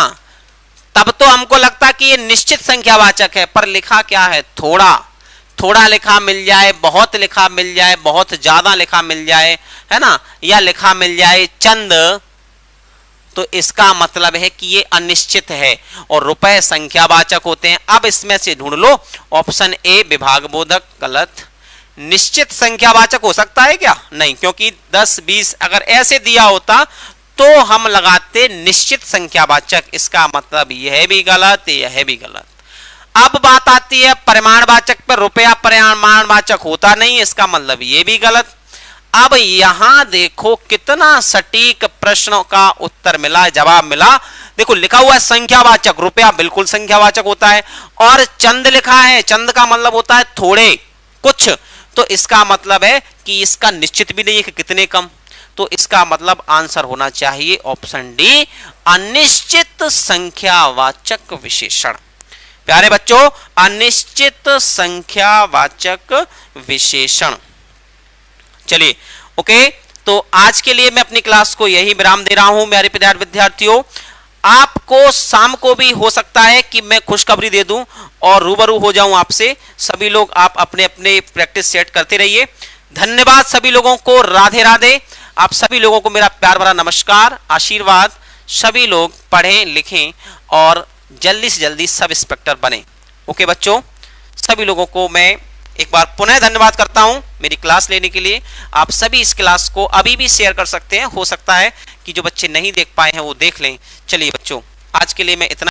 तब तो हमको लगता कि ये निश्चित संख्यावाचक है, पर लिखा क्या है, थोड़ा। थोड़ा लिखा मिल जाए, बहुत लिखा मिल जाए, बहुत ज्यादा लिखा मिल जाए, है ना, या लिखा मिल जाए चंद, तो इसका मतलब है कि ये अनिश्चित है और रुपए संख्यावाचक होते हैं। अब इसमें से ढूंढ लो, ऑप्शन ए विभागबोधक गलत। निश्चित संख्यावाचक हो सकता है क्या, नहीं, क्योंकि 10 20 अगर ऐसे दिया होता तो हम लगाते निश्चित संख्यावाचक, इसका मतलब यह भी गलत, यह भी गलत। अब बात आती है परिमाणवाचक पर, रुपया परिमाणवाचक होता नहीं, इसका मतलब ये भी गलत। अब यहां देखो कितना सटीक प्रश्नों का उत्तर मिला, जवाब मिला। देखो लिखा हुआ है संख्यावाचक, रुपया बिल्कुल संख्यावाचक होता है, और चंद लिखा है, चंद का मतलब होता है थोड़े, कुछ, तो इसका मतलब है कि इसका निश्चित भी नहीं है कि कितने कम, तो इसका मतलब आंसर होना चाहिए ऑप्शन डी, अनिश्चित संख्यावाचक विशेषण। प्यारे बच्चों, अनिश्चित संख्यावाचक विशेषण। चलिए ओके, तो आज के लिए मैं अपनी क्लास को यही विराम दे रहा हूं। मेरे प्यारे विद्यार्थियों, आपको शाम को भी हो सकता है कि मैं खुशखबरी दे दूं और रूबरू हो जाऊं आपसे। सभी लोग आप अपने अपने प्रैक्टिस सेट करते रहिए। धन्यवाद सभी लोगों को, राधे राधे। आप सभी लोगों को मेरा प्यार भरा नमस्कार, आशीर्वाद। सभी लोग पढ़ें लिखें और जल्दी से जल्दी सब इंस्पेक्टर बने। ओके बच्चों, सभी लोगों को मैं एक बार पुनः धन्यवाद करता हूं मेरी क्लास लेने के लिए। आप सभी इस क्लास को अभी भी शेयर कर सकते हैं, हो सकता है कि जो बच्चे नहीं देख पाए हैं वो देख लें। चलिए बच्चों, आज के लिए मैं इतना